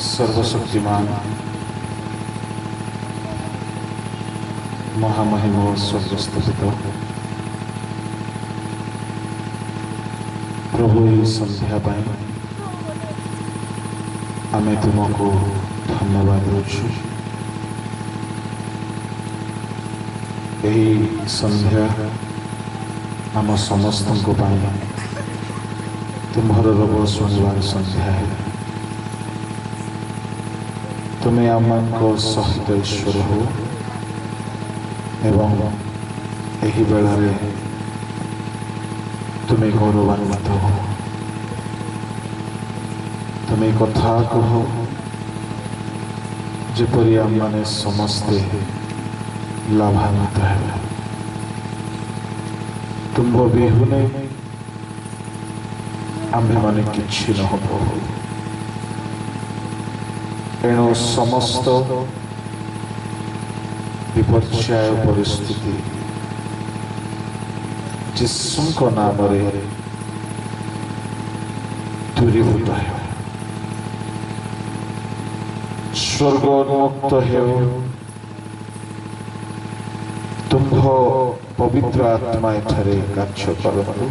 सर्वशक्तिमान महामहिम स्वर्गस्थित प्रभु संध्या आमे तुमको धन्यवाद देउछु। यही संध्या आम समस्त तुम्हार रब शुणवार संध्या है। तुम्हें आम सहित ईश्वर हो एवं यही बेलारे तुम्हें गौरवान्वित हो। तुम्हें कथा कह जेपरी आम माने समस्ते लाभान्वित है। तुम बिहुने आम्भे माने किछि न हो। एणु समस्त विपर्याय परिस्थिति जिसुंको नाम रे दूरीभूत है। स्वर्ग उन्मुक्त है। तुम्भ पवित्र आत्मा एठारे कार्य करतु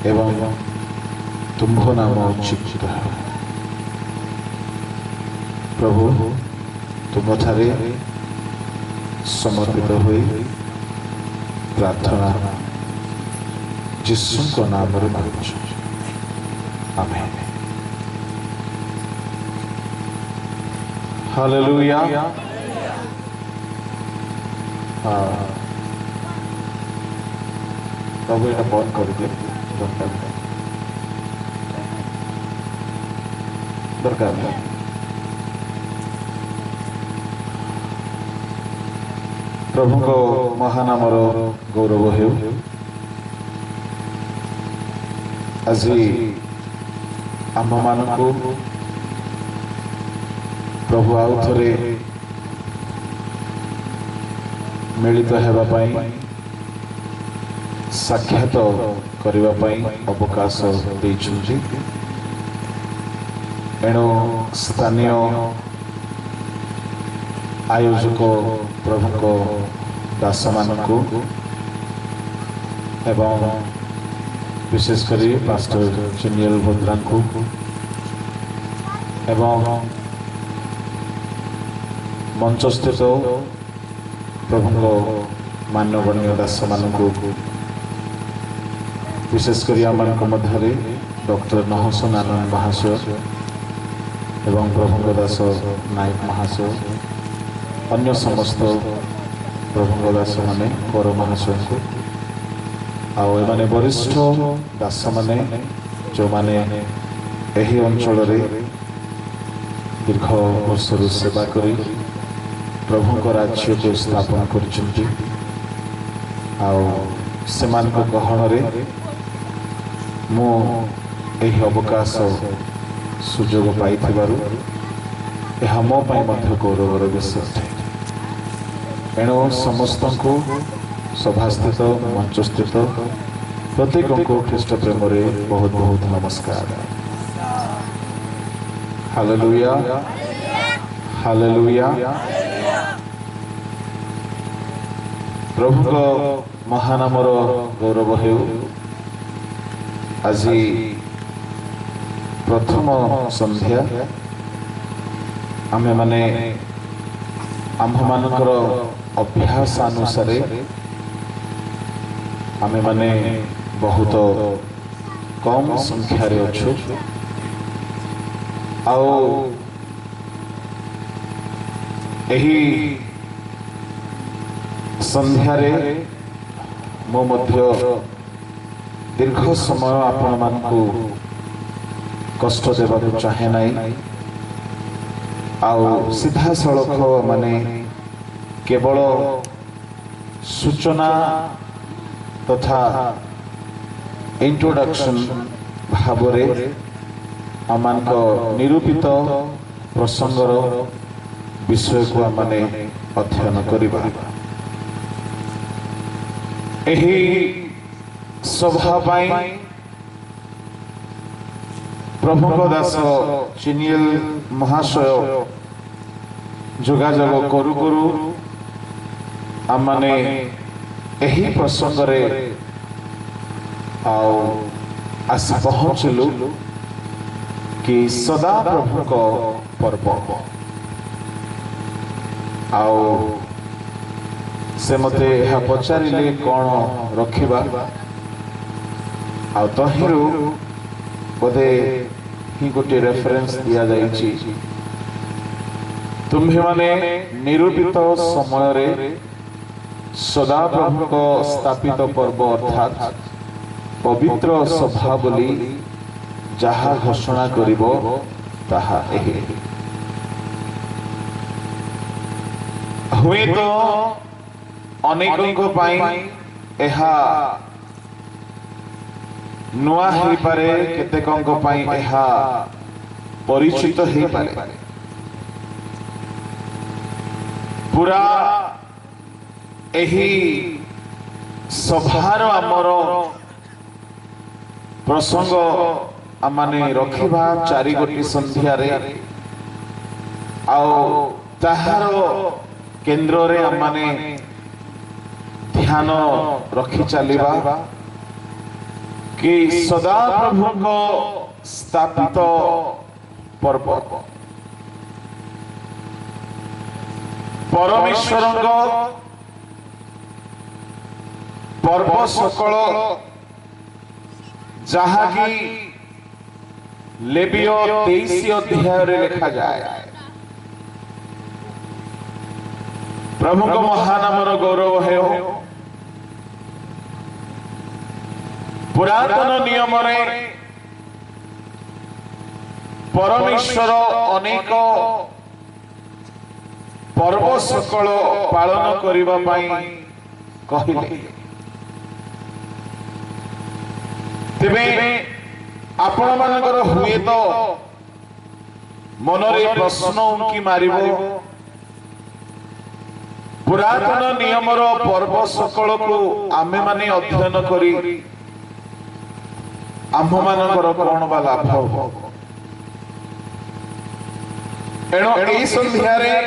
एवं तुम्भ नाम उच्चित है। प्रभु तुम ठारे समर्पित हुई प्रार्थना जिसुंको नाम रे मांगुछु। आमेन। हालेलुया। प्रभु ये बंद कर दे। दरकार नहीं। प्रभु को महानामर गौरव हो। आज आम मान प्रभु आउ थे मिलित होगापी साक्षात करने अवकाश देइछुंजी। एणु स्थानीय आयोजक प्रभु को दास मानकु एवं विशेषकर पास्टर चिनियल भद्रा को एवं मंचस्थित प्रभु को मान्यगण्य दास मानकु विशेषकर आम मध्य डॉक्टर नहसन आनंद महाशय एवं प्रभु दास नायक महाशय अन्य समस्त प्रभु दास माने कर महाशय को आउ माने वरिष्ठ दास माने जो माने एही अंचल रे दीर्घ वर्ष सेवा करी प्रभु राज्य को स्थापन करछन्ति। आउ सेमान को गहन रे मो एही अवकाश सुजोग पाई थिबारु यह मो पाई मध्य गौरवर विषय है। एणु समस्त को सभास्थित मंचस्थित प्रत्येक को ख्रीष्ट प्रेम रे बहुत बहुत नमस्कार। Hallelujah hallelujah. प्रभु को महानामर गौरव हो। आज प्रथम संध्या आमे माने आम्भ मानकर अभ्यास अनुसार आमे माने बहुत कम संख्यार अच्छु। एही संध्यारे मो मध्य दीर्घ समय आपण मानकु कष्ट देवा चाहे नहीं। आउ सीधा सड़क माने केवल सूचना तथा इंट्रोडक्शन भाव आमान निरूपित प्रसंगर विषय को आमने अध्ययन करिबा। एही सभा पाई प्रभुଙ୍କ दास चिनियल महाशय जोगाजोग करू करू आमने एही प्रसंग रे आओ आसी पहुँचलु कि सदा प्रभुଙ୍କ पर्व आओ से मते यह पचारिले कौन रखिबा आ तहिरु बोधे ही गोटे रेफरेंस दिया जाइछि तुम्हें माने निरूपित समय रे सदा प्रभुଙ୍କ स्थापित पर्व अर्थात पवित्र सभा बोली जहा घोषणा करिबो ताहा एही हुए तो अनेकों पाई एहा नुआ ही पारे केतेकों पाई एहा परिचित ही पारे पूरा एही सभार आमर प्रसंग आमाने रखिबा चारि गोटी संध्या रे आओ ताहार केंद्र रे आमाने ध्यान रखी चलिबा कि सदा प्रभुଙ୍କ स्थापित पर्व परमेश्वरଙ୍କ पर्व सकल जहा कि लेविय 23 अध्याय रे लिखा जाए प्रभुଙ୍କ महानामर गौरव है पुरातन नियम रे परमेश्वर अनेक पर्व सकल पालन करिबा पाई कहिले तेबे आपण मानकर हुए तो मनरे प्रश्न उनकी मारिबो पुरातन नियमर पर्व सकल को आमे माने अध्ययन करी आम मानकर कौन बा लाभ हो एणो एई संध्या रे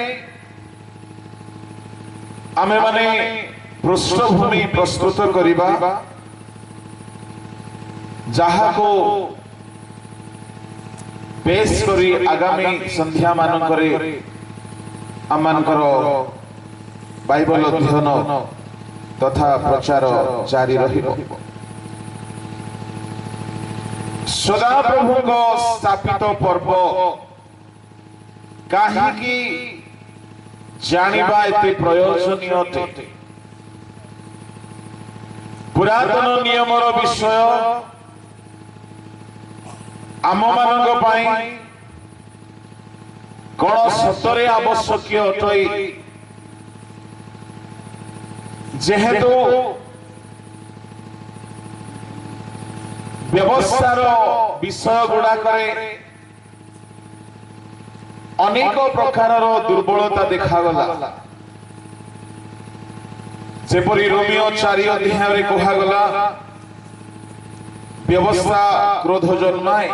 आमे माने पृष्ठभूमि प्रस्तुत करिबा जहा को पेश करी आगामी संध्या मानकरे आमानकर बाइबल अध्ययन तथा प्रचार जारी रहिबो सदा प्रभुଙ୍କ स्थापित पर्व काहेकि जानिबा एते प्रयोजनीय अटे पुरातन नियमर विषय आम मानक पाई कौन सतरे आवश्यक अटई जेहेतु व्यवस्थार विषय गुड़ाक अनेक प्रकार दुर्बलता देखागला जेपरी रोमियो 4 अध्याय रे कहागला व्यवस्था क्रोध जन्माए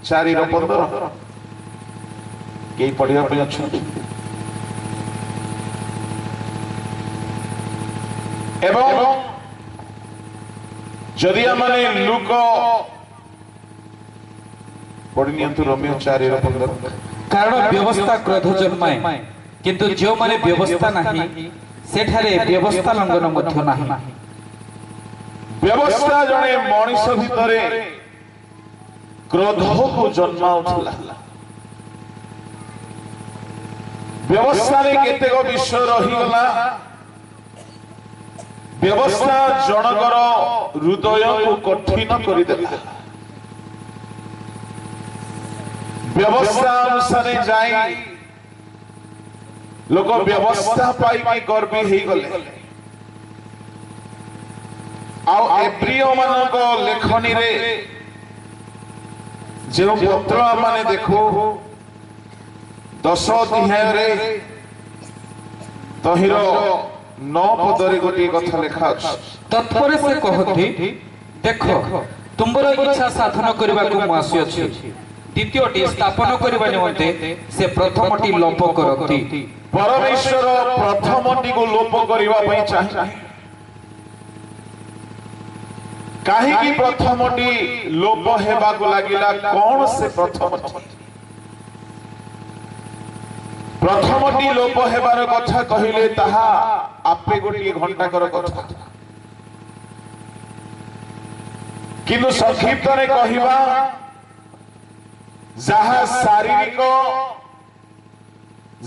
4:15 के पढ़िया पे अछि एवं जदि माने लुक पढ़नियंतु रोमियो 4:15 कारण व्यवस्था क्रोध जन्माए किंतु जो माने व्यवस्था नाही सेठारे व्यवस्था लंघन मध्य नाही व्यवस्था जने मनीष भितरे क्रोध को जन्माउथला व्यवस्था रे केतेक विषय रही गला व्यवस्था जनकर हृदय को कठिन करि देला व्यवस्था अनुसार जाई लोक व्यवस्था पाई के गर्वी हे गले आउ एप्रिय मानक लेखनी रे जो पत्र माने देखो 10 अध्याय रे तहिर 9 पदरे गोटे कथा लिखा तत्परे से कहती देखो ତୁମର ଇଚ୍ଛା ସାଧନ କରିବାକୁ ମୁଁ ଆସୁଅଛି। ଦ୍ୱିତୀୟଟି ସ୍ଥାପନ କରିବା ନିମନ୍ତେ ସେ ପ୍ରଥମଟି ଲୋପ କରନ୍ତି। ପରମେଶ୍ୱର ପ୍ରଥମଟିକୁ ଲୋପ କରିବା ପାଇଁ ଚାହେଁ। କାହିଁକି ପ୍ରଥମଟି ଲୋପ ହେବାକୁ ଲାଗିଲା? କଣ ସେ ପ୍ରଥମଟି ଲୋପ ହେବାର କଥା କହିଲେ ତାହା ଆପେ ଗୋଟିଏ ଘଣ୍ଟାକର କଥା, କିନ୍ତୁ ସଂକ୍ଷିପ୍ତରେ କହିବା, ଯାହା ଶାରୀରିକ,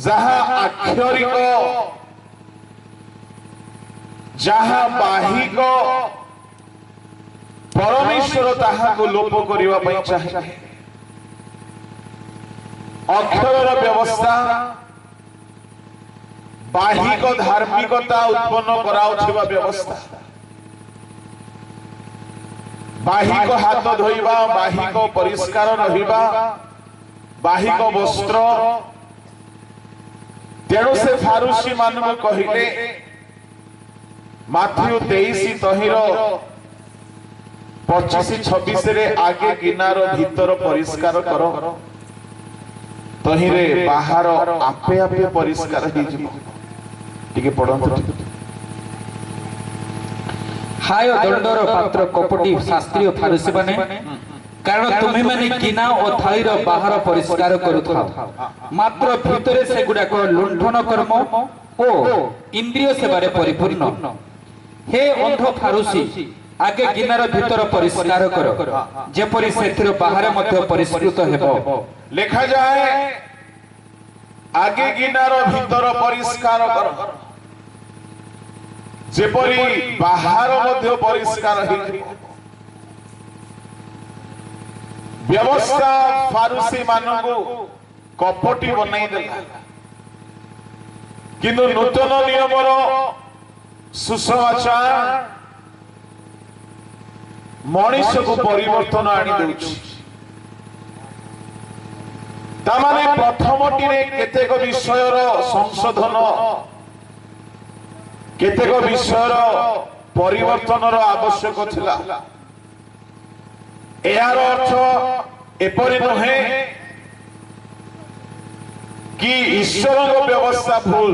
ଯାହା ଆକ୍ଷରିକ, ଯାହା ବାହିକ, ପରମେଶ୍ୱର ତାହାକୁ ଲୋପ କରିବା ପାଇଁ ଚାହେଁ। ଅକ୍ଷରର ବ୍ୟବସ୍ଥା ବାହିକ ଧାର୍ମିକତା ଉତ୍ପନ୍ନ କରାଉଥିବା ବ୍ୟବସ୍ଥା, ବାହିକ ହାତ ଧୋଇବା, ବାହିକ ପରିଷ୍କାର ରହିବା, ବାହିକ ବସ୍ତ୍ର। ତେଣୁ ସେ ଫାରୁସି ମାନଙ୍କୁ କହିଲେ, ମାଥ୍ୟୁ 23 ତହିଁର 25-26 ଆଗେ ଗିନାର ଭିତର ପରିଷ୍କାର କର, ତହିଁରେ ବାହାର ଆପେ ଆପେ ପରିଷ୍କାର ହେଇଯିବ। ଟିକେ ପଢନ୍ତୁ। ହାୟ ଦଣ୍ଡର ପାତ୍ର କପଟି ଶାସ୍ତ୍ରୀୟ ଫାରୁସୀମାନେ, କାରଣ ତୁମେମାନେ ଗିନା ଓ ଥାଳିର ବାହାର ପରିଷ୍କାର କରୁଥାଅ, ମାତ୍ର ଭିତରେ ସେଗୁଡାକ ଲୁଣ୍ଠନ କର୍ମ ଓ ଇନ୍ଦ୍ରିୟ ସେବାରେ ପରିପୂର୍ଣ୍ଣ। ହେ ଅନ୍ଧ ଫାରୁସୀ, ଆଗେ ଗିନାର ଭିତର ପରିଷ୍କାର କର, ଯେପରି ସେଥିର ବାହାରେ ମଧ୍ୟ ପରିଷ୍କୃତ ହେବ। ଲେଖାଯାଏ, ଆଗେ ଗିନାର ଭିତର ପରିଷ୍କାର କର, ଯେପରି ବାହାର ମଧ୍ୟ ପରିଷ୍କାର ହେଇଯିବ। ବ୍ୟବସ୍ଥା ଫାରୁସୀ ମାନଙ୍କୁ କପଟି ବନାଇ ଦେଲା, କିନ୍ତୁ ନୂତନ ନିୟମର ସୁସମାଚାର ମଣିଷକୁ ପରିବର୍ତ୍ତନ ଆଣିଦେଉଛି। ତାମାନେ ପ୍ରଥମଟିରେ କେତେକ ବିଷୟର ସଂଶୋଧନ, କେତେକ ବିଷୟର ପରିବର୍ତ୍ତନର ଆବଶ୍ୟକ ଥିଲା। ଏହାର ଅର୍ଥ ଏପରି ନୁହେଁ କି ଈଶ୍ୱରଙ୍କ ବ୍ୟବସ୍ଥା ଭୁଲ,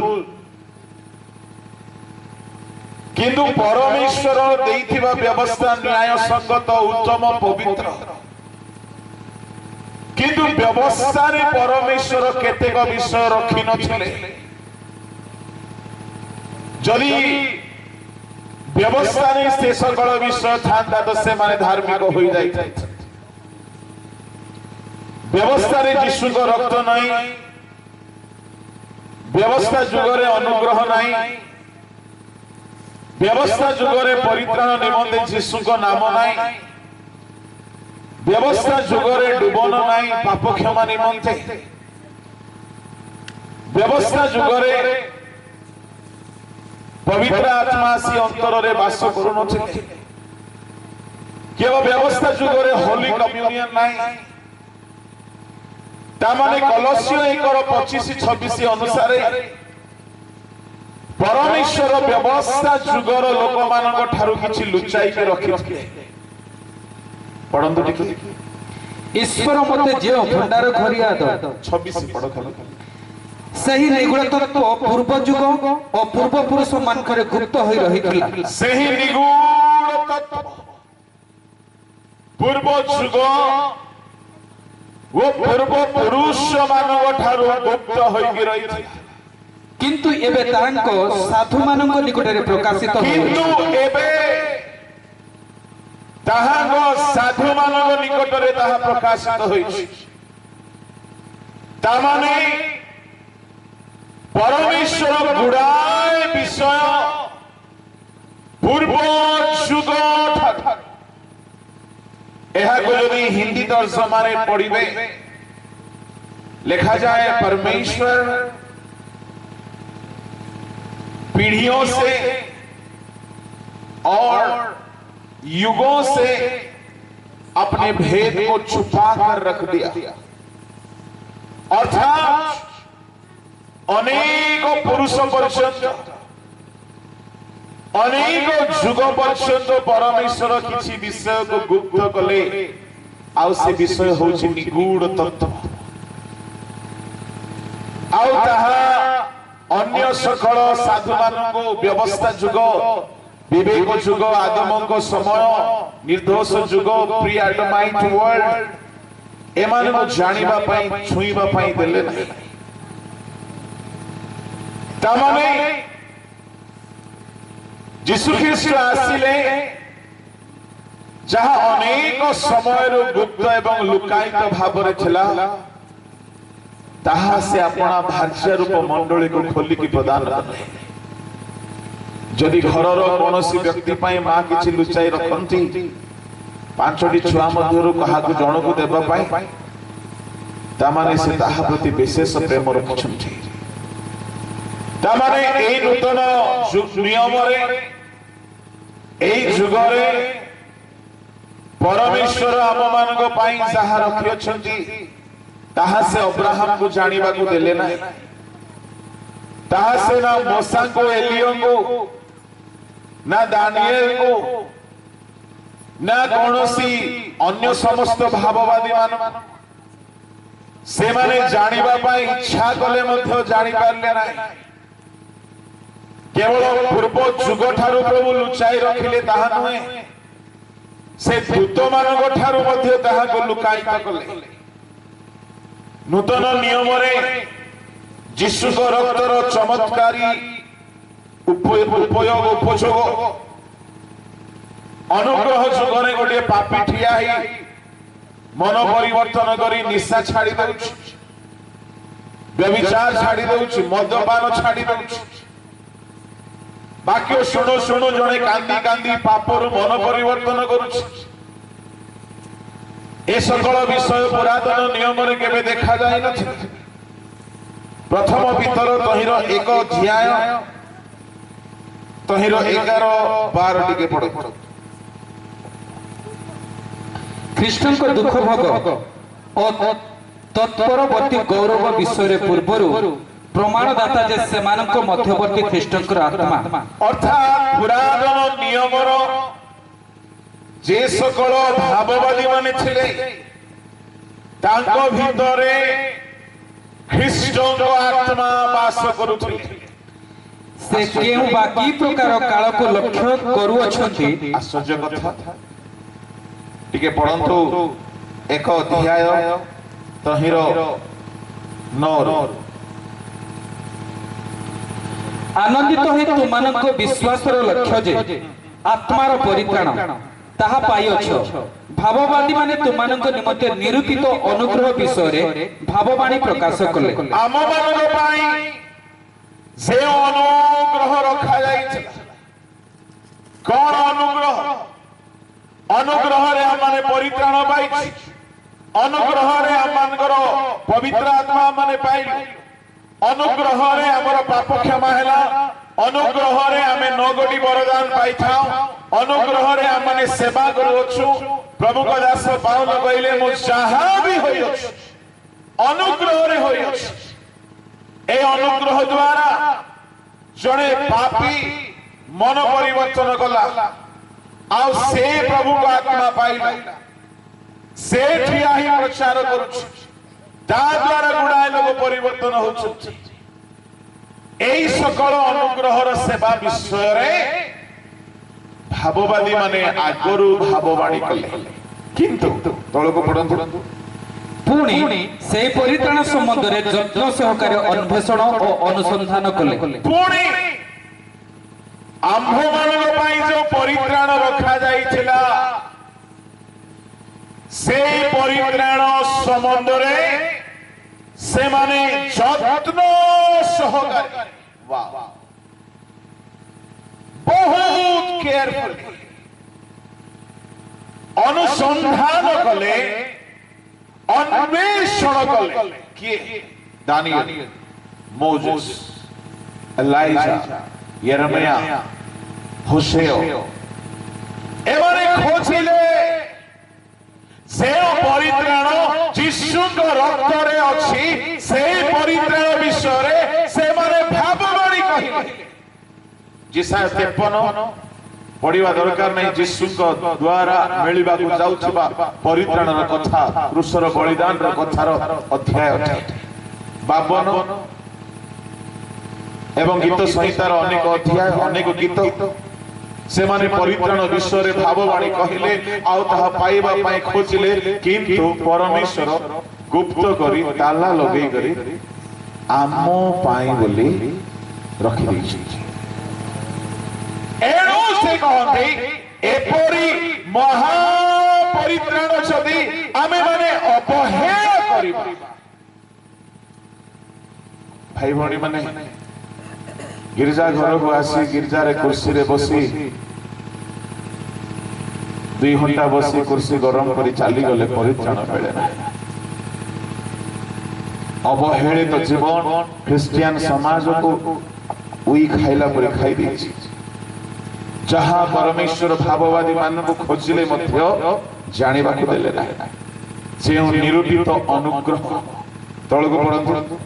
କିନ୍ତୁ ପରମେଶ୍ୱର ଦେଇଥିବା ବ୍ୟବସ୍ଥା ନ୍ୟାୟସଙ୍ଗତ, ଉତ୍ତମ, ପବିତ୍ର। କିନ୍ତୁ ବ୍ୟବସ୍ଥାରେ ପରମେଶ୍ୱର କେତେକ ବିଷୟ ରଖିନଥିଲେ। ଯଦି ବ୍ୟବସ୍ଥାରେ ସେ ସକଳ ବିଷୟ ଥାନ୍ତା ତ ସେମାନେ ଧାର୍ମିକ ହୋଇଯାଇଥାନ୍ତେ। ବ୍ୟବସ୍ଥାରେ ଯୀଶୁଙ୍କ ରକ୍ତ ନାହିଁ, ବ୍ୟବସ୍ଥା ଯୁଗରେ ଅନୁଗ୍ରହ ନାହିଁ, ବ୍ୟବସ୍ଥା ଯୁଗରେ ପରିତ୍ରାଣ ନିମନ୍ତେ ଯୀଶୁଙ୍କ ନାମ ନାହିଁ, ବ୍ୟବସ୍ଥା ଯୁଗରେ ଡୁବନ ନାହିଁ ପାପ କ୍ଷମା ନିମନ୍ତେ, ବ୍ୟବସ୍ଥା ଯୁଗରେ ପବିତ୍ର ଆତ୍ମା ଆସି ଅନ୍ତରରେ ବାସ କରୁନଥିଲେ, କେବଳ ବ୍ୟବସ୍ଥା ଯୁଗରେ ହୋଲି କମ୍ୟୁନିୟନ ନାହିଁ। ତାମାନେ କଲସ୍ୟ 1:25-26 ଅନୁସାରେ ପରମେଶ୍ୱର ବ୍ୟବସ୍ଥା ଯୁଗର ଲୋକମାନଙ୍କ ଠାରୁ କିଛି ଲୁଚାଇକି ରଖିଥିଲେ। ପଢନ୍ତୁ ଟିକେ। ଈଶ୍ୱର ମୋତେ ଯେଉଁ ଭଣ୍ଡାର ଘରିଆଦ 26 ପଢ ଖାଲି। ସେହି ନିଗୁଡ଼ ତତ୍ତ୍ୱ ପୂର୍ବ ଯୁଗ ଓ ପୂର୍ବ ପୁରୁଷ ମାନଙ୍କରେ ଗୁପ୍ତ ହୋଇ ରହିଥିଲା। ସେହି ନିଗୁଡ଼ ତତ୍ତ୍ୱ ପୂର୍ବ ଯୁଗ ଓ ପୂର୍ବ ପୁରୁଷ ମାନଙ୍କ ଠାରୁ ଗୁପ୍ତ ହୋଇକି ରହିଥିଲା, କିନ୍ତୁ ଏବେ ତାଙ୍କ ସାଧୁମାନଙ୍କ ନିକଟରେ ପ୍ରକାଶିତ କିନ୍ତୁ ଏବେ ତାହାଙ୍କ ସାଧୁମାନଙ୍କ ନିକଟରେ ତାହା ପ୍ରକାଶିତ ହୋଇଛି। ତାମାନେ ପରମେଶ୍ୱର ଗୁଡ଼ାଏ ବିଷୟ ପୂର୍ବ ଯୁଗ ଠାରୁ, ଏହାକୁ ଯଦି ହିନ୍ଦୀ ତର୍ଜମାରେ ପଢିବେ लिखा जाए परमेश्वर पीढ़ियों से और युगों से अपने भेद को छुपा कर रख दिया, अर्थात अनेक पुरुषों पर्यंत अनेक जुग पर्यंत परमेश्वर किसी विषय को गुप्त कले आउ से विषय होछि निगूढ़ तत्व आउ ताहा अन्य सकल साधु मानक व्यवस्था जुग विवेक जुग आगमक समय निर्दोष जुग प्री एडमाइट वर्ल्ड एमान को जानिबा पई छुईबा पई देले नहीं तामाने यीशु ख्रीष्ट आसिले जहाँ अनेक समय गुप्त एवं लुकायित भाव ताहा से अपना भाष्य रूप मंडली को खोलिकी प्रदान कले जदि घरर कौन व्यक्ति माँ किसी लुचाई रखती पांचटी छुआ मध्य क्या जन को देवाई से ताहा प्रति विशेष प्रेम रखिंट नूतन नियम जुगरे परमेश्वर आम मान जहा रखी ताहा से अब्राहम को जानिबा को देले ना ताहा से ना मूसा को एलियो को ना दानिएल को ना कौनसी अन्य समस्त भाववादी मान से माने जानिबा पाई इच्छा कले मध्य जानि पारले ना केवल पूर्व जुग ठारू प्रभु लुचाई रखिले ताहा नुहे से दूत मानक ठारू मध्य ताहा को लुकाई कले नूतन नियम यीशु रक्तर चमत्कारी उपयोग उपयोग अनुग्रह जुगरे गोटे पापी ठिया मन परिवर्तन करी निशा छाड़ी दउछि व्यभिचार छाड़ी दउछि मद्यपान छाड़ी दउछि बाक्य शुणु शुणु जने कांदी कांदी पापर मन परिवर्तन करुछि ए सकल विषय पुरातन नियम केवे देखा जाए न प्रथम पितर तहिर एक अध्याय तहिर 11-12 टिके पढ़ो ख्रीष्टन को दुख भोग और तत्परवर्ती गौरव विषय पूर्वर प्रमाणदाता जे सेमानक मध्यवर्ती ख्रीष्टन आत्मा अर्थात पुरातन नियम जे सकल भाववादी माने थिले तांको भितरे ख्रीष्टन आत्मा वास करुथिले से केउ बाकी प्रकार काल को लक्ष्य करू अछंती आश्चर्य कथा टिके पढंतु एक अध्याय तहिर 9 आनंदित होई तुमानक विश्वासर लक्ष्य जे आत्मार परित्राण ताहा पाइछ भाववादी माने तुमानक निमते निरूपित अनुग्रह विषय रे भाववाणी प्रकाश कले आम मानक पाई जे अनुग्रह रखा जाइछ कोन अनुग्रह अनुग्रह रे माने परित्राण पाइछ अनुग्रह रे आमानकर पवित्र आत्मा माने पाइल अनुग्रह रे हमर पाप क्षमा हैला अनुग्रह रे हमें 9 गोटी वरदान पाई थाओ अनुग्रह रे हमने सेवा करूछु प्रभु को दास पाउल कहले मु चाहा भी होइछ अनुग्रह रे होइछ ए अनुग्रह द्वारा जने पापी मन परिवर्तन कला आ से प्रभु को आत्मा पाइला से ठिया ही प्रचार करूछु ता द्वारा गुडाय लोग परिवर्तन होछु एई सकल अनुग्रहर सेवा विषय रे भाववादी माने आगरु भाववाणी कले किंतु तळको पढंतु पुणी से परित्राण संबंध रे यत्न सहकारी अन्वेषण और अनुसंधान कले पुणी आम्भ मानक पई जो परित्राण रखा जाइछिला से परित्राण संबंध रे से माने यत्न सहकारी वाह बहुत केयरफुल अनुसंधान कले अन्वेषण कले किए दानियल मोसेस एलाइजा यिर्मया होशेय एमाने खोजिले से परित्राण यीशु रक्त रे अछि से परित्राण विषय रे से माने भाववाणी कहिले जिसा 53 पढ़िबा दरकार नहीं यीशुଙ୍କ द्वारा मिलिबाकु जाउछबा परित्राणर कथा क्रूसर बलिदानर कथार अध्याय 52 एवं गीत संहितार अनेक अध्याय अनेक गीत से माने परित्राण विषय रे भाववाणी कहिले आउ ताहा पाइबा पई खोजिले किंतु परमेश्वर गुप्त करी ताला लगेई करी आमो पाई बोली रखि दैछि एणु से कहते एपरी महा परित्राण जदि आमे माने अपहेला करिबा भाई भणी माने गिरजा घर को आसी गिरजा रे कुर्सी रे बसी 2 घंटा बसी कुर्सी गरम करी चाली गले परित्राण बेले अवहेलित जीवन क्रिश्चियन समाज को उई खाइला पर खाई दैछि जहा परमेश्वर भाववादी मान को खोजिले मध्य जानिबा को देले ना जे निरूपित अनुग्रह तळगु पड़ंतु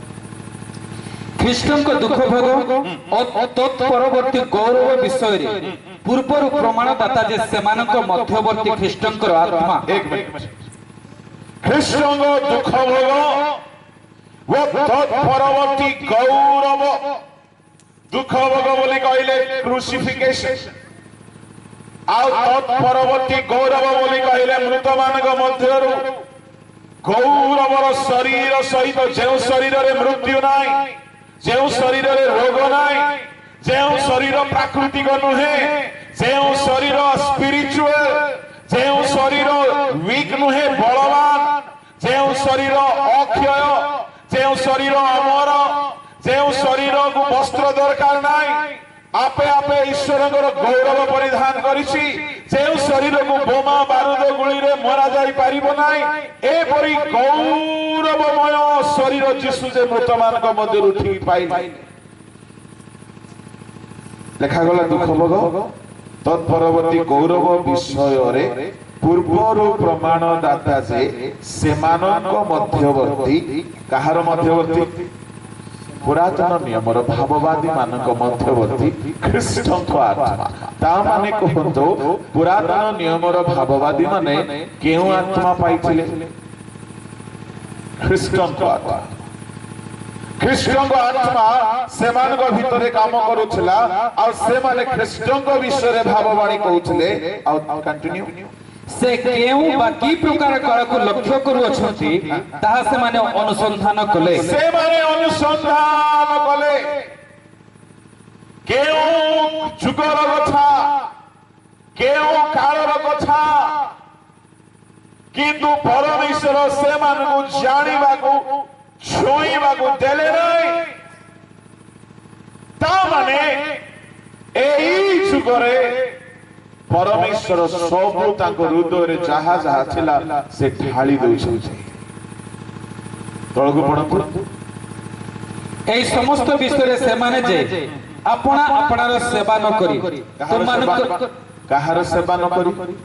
ख्रीष्टन को दुख भोग और तत्परवर्ती गौरव विषय रे पूर्वर प्रमाणदाता जे सेमानक मध्यवर्ती ख्रीष्टन को आत्मा एक मिनट ख्रीष्टन को दुख भोग वो तत्परवर्ती गौरव दुख भोग बोली कहले क्रूसिफिकेशन आउ तत्परवर्ती गौरव बोली कहले मृत मानक मध्यरु गौरवर शरीर सहित जे शरीर रे मृत्यु नाही जे शरीर रे रोग नाही जे शरीर प्राकृतिक नुहे जे शरीर स्पिरिचुअल जे शरीर वीक नुहे बलवान जे शरीर अक्षय जे शरीर अमर जे शरीर को वस्त्र दरकार नाही आपे आपे ईश्वरଙ୍କର गौरव परिधान करिछि जे शरीर को बोमा बारूद गुली रे मरा जाई पारिबो नाही ए परि गौरवमय शरीर यीशु जे मृतमानक मध्य उठी पाइले लेखा गला दुख भोग तत्परवर्ती गौरव विषय रे पूर्वर प्रमाण दाता जे सेमानक मध्यवर्ती कहार मध्यवर्ती पुरातन नियमर भाववादी मानक मध्यवर्ती ख्रीष्टଙ୍କ आत्मा ता माने कहतो पुरातन नियमर भाववादी माने केउ आत्मा पाइथिले ख्रीष्टଙ୍କ आत्मा ख्रीष्टଙ୍କ आत्मा सेमानक भितरे काम करूछला आ से माने ख्रीष्टଙ୍କ विषय रे भाववाणी कहउछले आ कंटिन्यू से केउ बाकी प्रकार काल को लक्ष्य करू अछंती ताहा से माने अनुसंधान कले से माने अनुसंधान कले केउ जुगर कथा केउ कालर कथा किंतु परमेश्वर से मानकु जानिबा को छुईबा को देले नहीं ता माने एही जुगरे परमेश्वर सबु ताको हृदय रे जहा जहा थिला से ढाली दउछथि तळगु पडंतु एई समस्त विषय रे से माने जे अपना अपनार सेवा न करी तुमन कहार सेवा न करी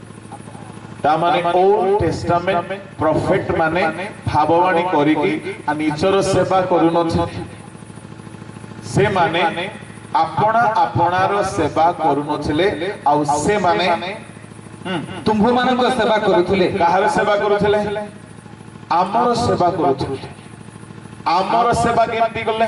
ता माने ओल्ड टेस्टामेंट प्रोफेट माने भाववाणी करी की आ निचर सेवा करू न से माने अपना अपनार सेवा करू नथिले आ से माने तुम्भ मानक सेवा करूथिले कहार सेवा करूथिले आमर सेवा करूथिले आमर सेवा केमती करले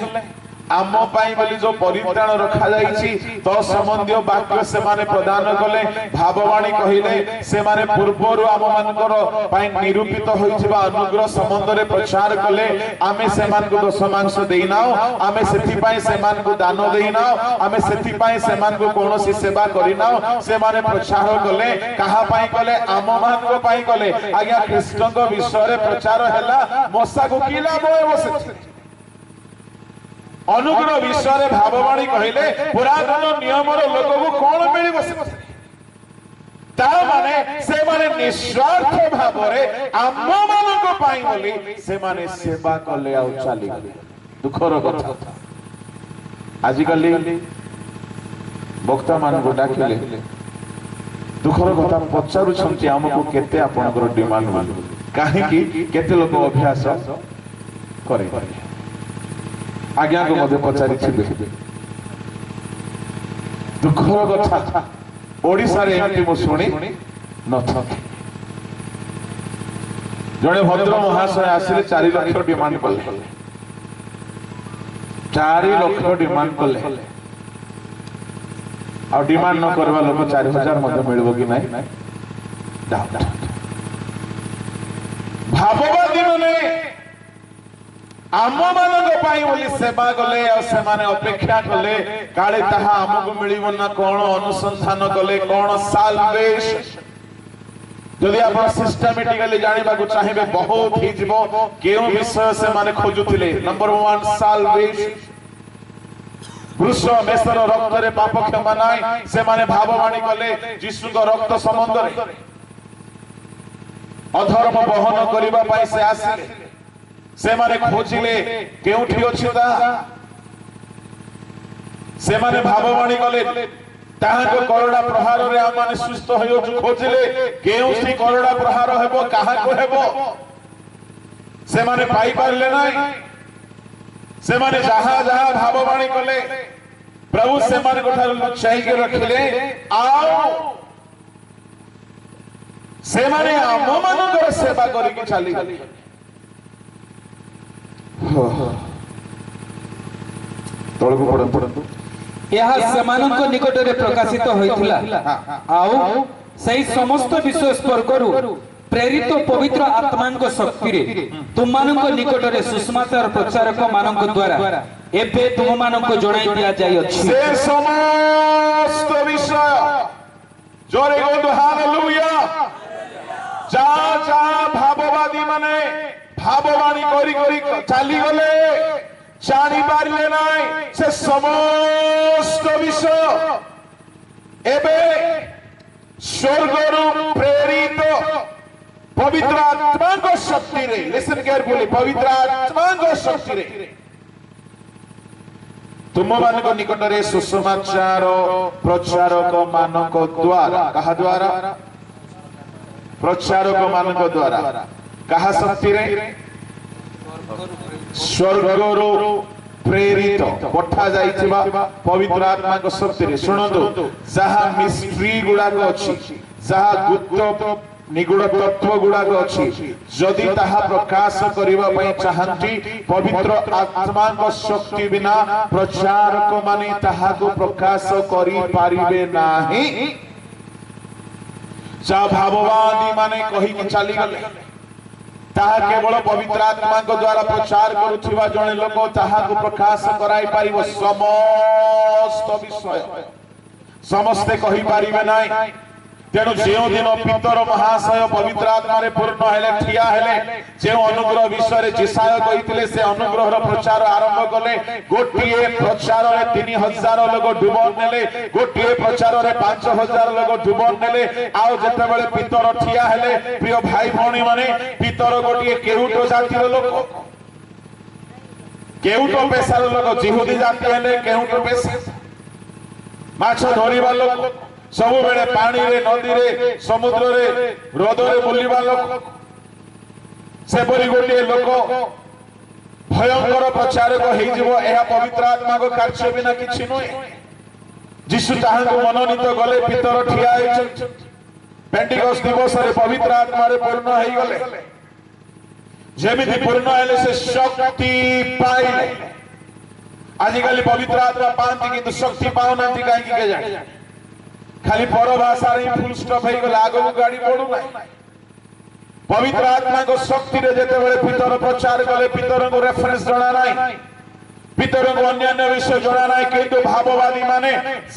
आम पाई बोली जो परित्राण रखा जाईछि तो संबंधी वाक्य से माने प्रदान कले भाववाणी कहिले से माने पूर्वरु आम मानकर पाई निरूपित होइछबा अनुग्रह संबंध रे प्रचार कले आमे से मान को दशमांश देइनाओ आमे सेति पाई से मान को दान देइनाओ आमे सेति पाई से मान को कोनोसी सेवा करिनाओ से माने प्रचार कले कहा पाई कले आम मान को पाई कले आज्ञा कृष्णक विषय रे प्रचार हैला मसा को की लाभ होय से अनुग्रह विषय भाववाणी कहले पुरातन नियमर लोक को कोन मिलिबो ता माने से माने निस्वार्थ भाव रे आम मानक पाई बोली से माने सेवा कले आ चली गले दुखर कथा आजि कली वक्ता मान को डाकिले दुखर कथा पचारु छंती हमको केते आपनकर डिमांड मानु काहे कि केते लोक अभ्यास करे आज्ञा को मध्य पचारि ଦୁଃଖର କଥା ଓଡ଼ିଶାରେ ଏମିତି ମୁଁ ଶୁଣି ନଥିଲି। ଜଣେ ଭଦ୍ର ମହାଶୟ ଆସିଲେ 4 ଲକ୍ଷ ଡିମାଣ୍ଡ କଲେ, 4 ଲକ୍ଷ ଡିମାଣ୍ଡ କଲେ। ଆଉ ଡିମାଣ୍ଡ ନ କରିବା ଲୋକ 4,000 ମଧ୍ୟ ମିଳିବ କି ନାହିଁ? ଭାବବାଦୀ ମାନେ ଆମ ମାନଙ୍କ ପାଇଁ ବୋଲି ସେବା କଲେ ଆଉ ସେମାନେ ଅପେକ୍ଷା କଲେ କାଳେ ତାହା ଆମକୁ ମିଳିବ ନା କଣ ଅନୁସନ୍ଧାନ କଲେ କଣ ସାଲଭେସନ। ଯଦି ଆପଣ ସିଷ୍ଟମେଟିକାଲି ଜାଣିବାକୁ ଚାହିଁବେ ବହୁତ ହେଇଯିବ କେଉଁ ବିଷୟ ସେମାନେ ଖୋଜୁଥିଲେ। ନମ୍ବର 1 ସାଲଭେସନ। ବୃଷ ମେଷର ରକ୍ତରେ ପାପ କ୍ଷମା ନାହିଁ ସେମାନେ ଭାବବାଣୀ କଲେ ଯୀଶୁଙ୍କ ରକ୍ତ ସମ୍ବନ୍ଧରେ। ଅଧର୍ମ ବହନ କରିବା ପାଇଁ ସେ ଆସିଲେ। ସେମାନେ ଖୋଜିଲେ କେଉଁଠି ଅଛି ତାହା। ସେମାନେ ଭାବବାଣୀ କଲେ ତାହାଙ୍କ କରଡ଼ା ପ୍ରହାରରେ ଆମମାନେ ସୁସ୍ଥ ହେଉଛୁ। ଖୋଜିଲେ କେଉଁଠି କରଡ଼ା ପ୍ରହାର ହେବ, କାହାକୁ ହେବ, ସେମାନେ ପାଇପାରିଲେ ନାହିଁ। ସେମାନେ ଯାହା ଯାହା ଭାବବାଣୀ କଲେ ପ୍ରଭୁ ସେମାନଙ୍କ ଠାରୁ ଲୁଚାଇକି ରଖିଲେ। ଆଉ ସେମାନେ ଆମମାନଙ୍କର ସେବା କରିକି ଚାଲିଗଲେ। ତଳକୁ ପଡ଼ନ୍ତୁ। ଏହା ସେମାନଙ୍କ ନିକଟରେ ପ୍ରକାଶିତ ହୋଇଥିଲା ଆଉ ସେହି ସମସ୍ତ ବିଷୟ ସ୍ପର୍ଗରୁ ପ୍ରେରିତ ପବିତ୍ର ଆତ୍ମାଙ୍କ ଶକ୍ତିରେ ତୁମମାନଙ୍କ ନିକଟରେ ସୁସମାଚାର ପ୍ରଚାରକ ମାନଙ୍କ ଦ୍ୱାରା ଏବେ ତୁମମାନଙ୍କୁ ଜଣାଇ ଦିଆଯାଇଅଛି। ସେ ସମସ୍ତ ବିଷୟ ଜୋରେ କୁହନ୍ତୁ ହାଲେଲୁୟା। ଯାହା ଭାବବାଦୀ ମାନେ ଭାବବାଣୀ କରି କରି ଚାଲିଗଲେ, ଜାଣିପାରିଲେ ନାହିଁ ସେ ସମସ୍ତ ବିଷୟ ଏବେ ସ୍ୱର୍ଗରୁ ପ୍ରେରିତ ପବିତ୍ର ଆତ୍ମାଙ୍କ ଶକ୍ତିରେ, ଲିସନ କେୟାରଫୁଲି, ପବିତ୍ର ଆତ୍ମାଙ୍କ ଶକ୍ତିରେ ତୁମମାନଙ୍କ ନିକଟରେ ସୁସମାଚାର ପ୍ରଚାରକ ମାନଙ୍କ ଦ୍ୱାରା, କାହା ଦ୍ୱାରା? ପ୍ରଚାରକ ମାନଙ୍କ ଦ୍ୱାରା। କାହା ଶକ୍ତିରେ? ସ୍ୱର୍ଗରୁ ପ୍ରେରିତ ପଠା ଯାଇଥିବା ପବିତ୍ର ଆତ୍ମାଙ୍କ ଶକ୍ତିରେ। ଶୁଣନ୍ତୁ, ଯାହା ମିଷ୍ଟ୍ରି ଗୁଡାକ ଅଛି, ଯାହା ଗୁପ୍ତ ନିଗୁଡ ତତ୍ତ୍ୱ ଗୁଡାକ ଅଛି, ଯଦି ତାହା ପ୍ରକାଶ କରିବା ପାଇଁ ଚାହାନ୍ତି ପବିତ୍ର ଆତ୍ମାଙ୍କ ଶକ୍ତି ବିନା ପ୍ରଚାରକ ମାନେ ତାହାକୁ ପ୍ରକାଶ କରିପାରିବେ ନାହିଁ। ଯାହା ଭାବବାଦୀ ମାନେ କହିକି ଚାଲିଗଲେ ତାହା କେବଳ ପବିତ୍ର ଆତ୍ମାଙ୍କ ଦ୍ୱାରା ପ୍ରଚାର କରୁଥିବା ଜଣେ ଲୋକ ତାହାକୁ ପ୍ରକାଶ କରାଇ ପାରିବ। ସମସ୍ତ ବିଷୟ ସମସ୍ତେ କହିପାରିବେ ନାହିଁ। ତେଣୁ ଯେଉଁ ଦିନ ପିତର ମହାଶୟ ପବିତ୍ର ଆତ୍ମାରେ ପୂର୍ଣ୍ଣ ହେଲେ, ଠିଆ ହେଲେ, ଯେଉଁ ଅନୁଗ୍ରହ ବିଷୟରେ ଯିଶାୟ କହିଥିଲେ ସେ ଅନୁଗ୍ରହର ପ୍ରଚାର ଆରମ୍ଭ କଲେ। ଗୋଟିଏ ପ୍ରଚାରରେ 3,000 ଲୋକ ଡୁବନ ନେଲେ, ଗୋଟିଏ ପ୍ରଚାରରେ 5,000 ଲୋକ ଡୁବନ ନେଲେ। ଆଉ ଯେତେବେଳେ ପିତର ଠିଆ ହେଲେ, ପ୍ରିୟ ଭାଇ ଭଉଣୀ ମାନେ, ପିତର ଗୋଟିଏ କେଉଟ ଜାତିର ଲୋକ, କେଉଟ ପେଶାର ଲୋକ। ଜିହୁଦୀ ଜାତି ହେଲେ କେଉଟ ପେଶା, ମାଛ ଧରିବା ଲୋକ, ସବୁବେଳେ ପାଣିରେ, ନଦୀରେ, ସମୁଦ୍ରରେ, ହ୍ରଦରେ ବୁଲିବା ଲୋକ। ସେପରି ଗୋଟିଏ ଲୋକ ଭୟଙ୍କର ପ୍ରଚାରକ ହେଇଯିବ, ଏହା ପବିତ୍ର ଆତ୍ମାଙ୍କ କାର୍ଯ୍ୟ ବିନା କିଛି ନୁହେଁ। ଯୀଶୁ ତାହାଙ୍କୁ ମନୋନୀତ କଲେ, ପିତର ଠିଆ ହେଇଛନ୍ତି। ପେଣ୍ଟିକଷ୍ଟ ଦିବସରେ ପବିତ୍ର ଆତ୍ମାରେ ପୂର୍ଣ୍ଣ ହେଇଗଲେ। ଯେମିତି ପୂର୍ଣ୍ଣ ହେଲେ ସେ ଶକ୍ତି ପାଇଲେ। ଆଜିକାଲି ପବିତ୍ର ଆତ୍ମା ପାଆନ୍ତି କିନ୍ତୁ ଶକ୍ତି ପାଉନାହାନ୍ତି, କାହିଁକି କେଜାଣି? ଖାଲି ପର ଭାଷାରେ ଫୁଲ ଷ୍ଟପ୍ ହେଇଗଲେ, ଆଗକୁ ଗାଡ଼ି ବଢୁନାହିଁ। ପବିତ୍ର ଆତ୍ମାଙ୍କ ଶକ୍ତିରେ ଯେତେବେଳେ ପିତର ପ୍ରଚାର କଲେ, ପିତରଙ୍କୁ ରେଫରେନ୍ସ ଜଣା ନାହିଁ, ପିତରଙ୍କୁ ଅନ୍ୟାନ୍ୟ ବିଷୟ ଜଣା ନାହିଁ, କିନ୍ତୁ ଭାବବାଦୀ ମାନେ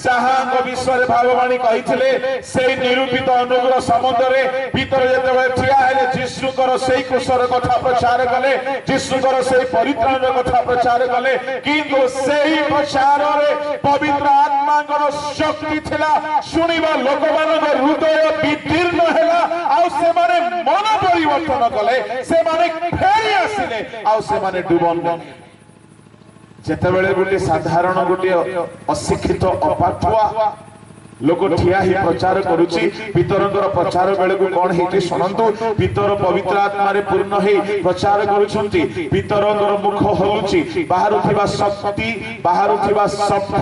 ଯାହାଙ୍କ ବିଷୟରେ ଭାବବାଣୀ କହିଥିଲେ ସେଇ ନିରୂପିତ ଅନୁଗ୍ରହ ସମ୍ବନ୍ଧରେ ପିତର ଯେତେବେଳେ ଠିଆ ହେଲେ, ଯୀଶୁଙ୍କର ସେଇ କୁଶର କଥା ପ୍ରଚାର କଲେ, ଯୀଶୁଙ୍କର ସେଇ ପରିତ୍ରାଣର କଥା ପ୍ରଚାର କଲେ। କିନ୍ତୁ ସେହି ପ୍ରଚାରରେ ପବିତ୍ର ଆତ୍ମାଙ୍କର ଶକ୍ତି ଥିଲା। ଶୁଣିବା ଲୋକମାନଙ୍କ ହୃଦୟ ବିଦୀର୍ଣ୍ଣ ହେଲା, ଆଉ ସେମାନେ ମନ ପରିବର୍ତ୍ତନ କଲେ, ସେମାନେ ଫେରି ଆସିଲେ, ଆଉ ସେମାନେ ଡୁବନ ନେଲେ। ଯେତେବେଳେ ଗୋଟିଏ ସାଧାରଣ ଗୋଟିଏ ଅଶିକ୍ଷିତ ଅପାଠୁଆ लोक ठिया ही प्रचार करुची पितरंकर प्रचार बेले को कौन हेठी सुनंतु पितर पवित्र आत्मा रे पूर्ण हे प्रचार करूछंती पितरंकर मुख हलुची बाहरु थिबा शक्ति बाहरु थिबा शब्द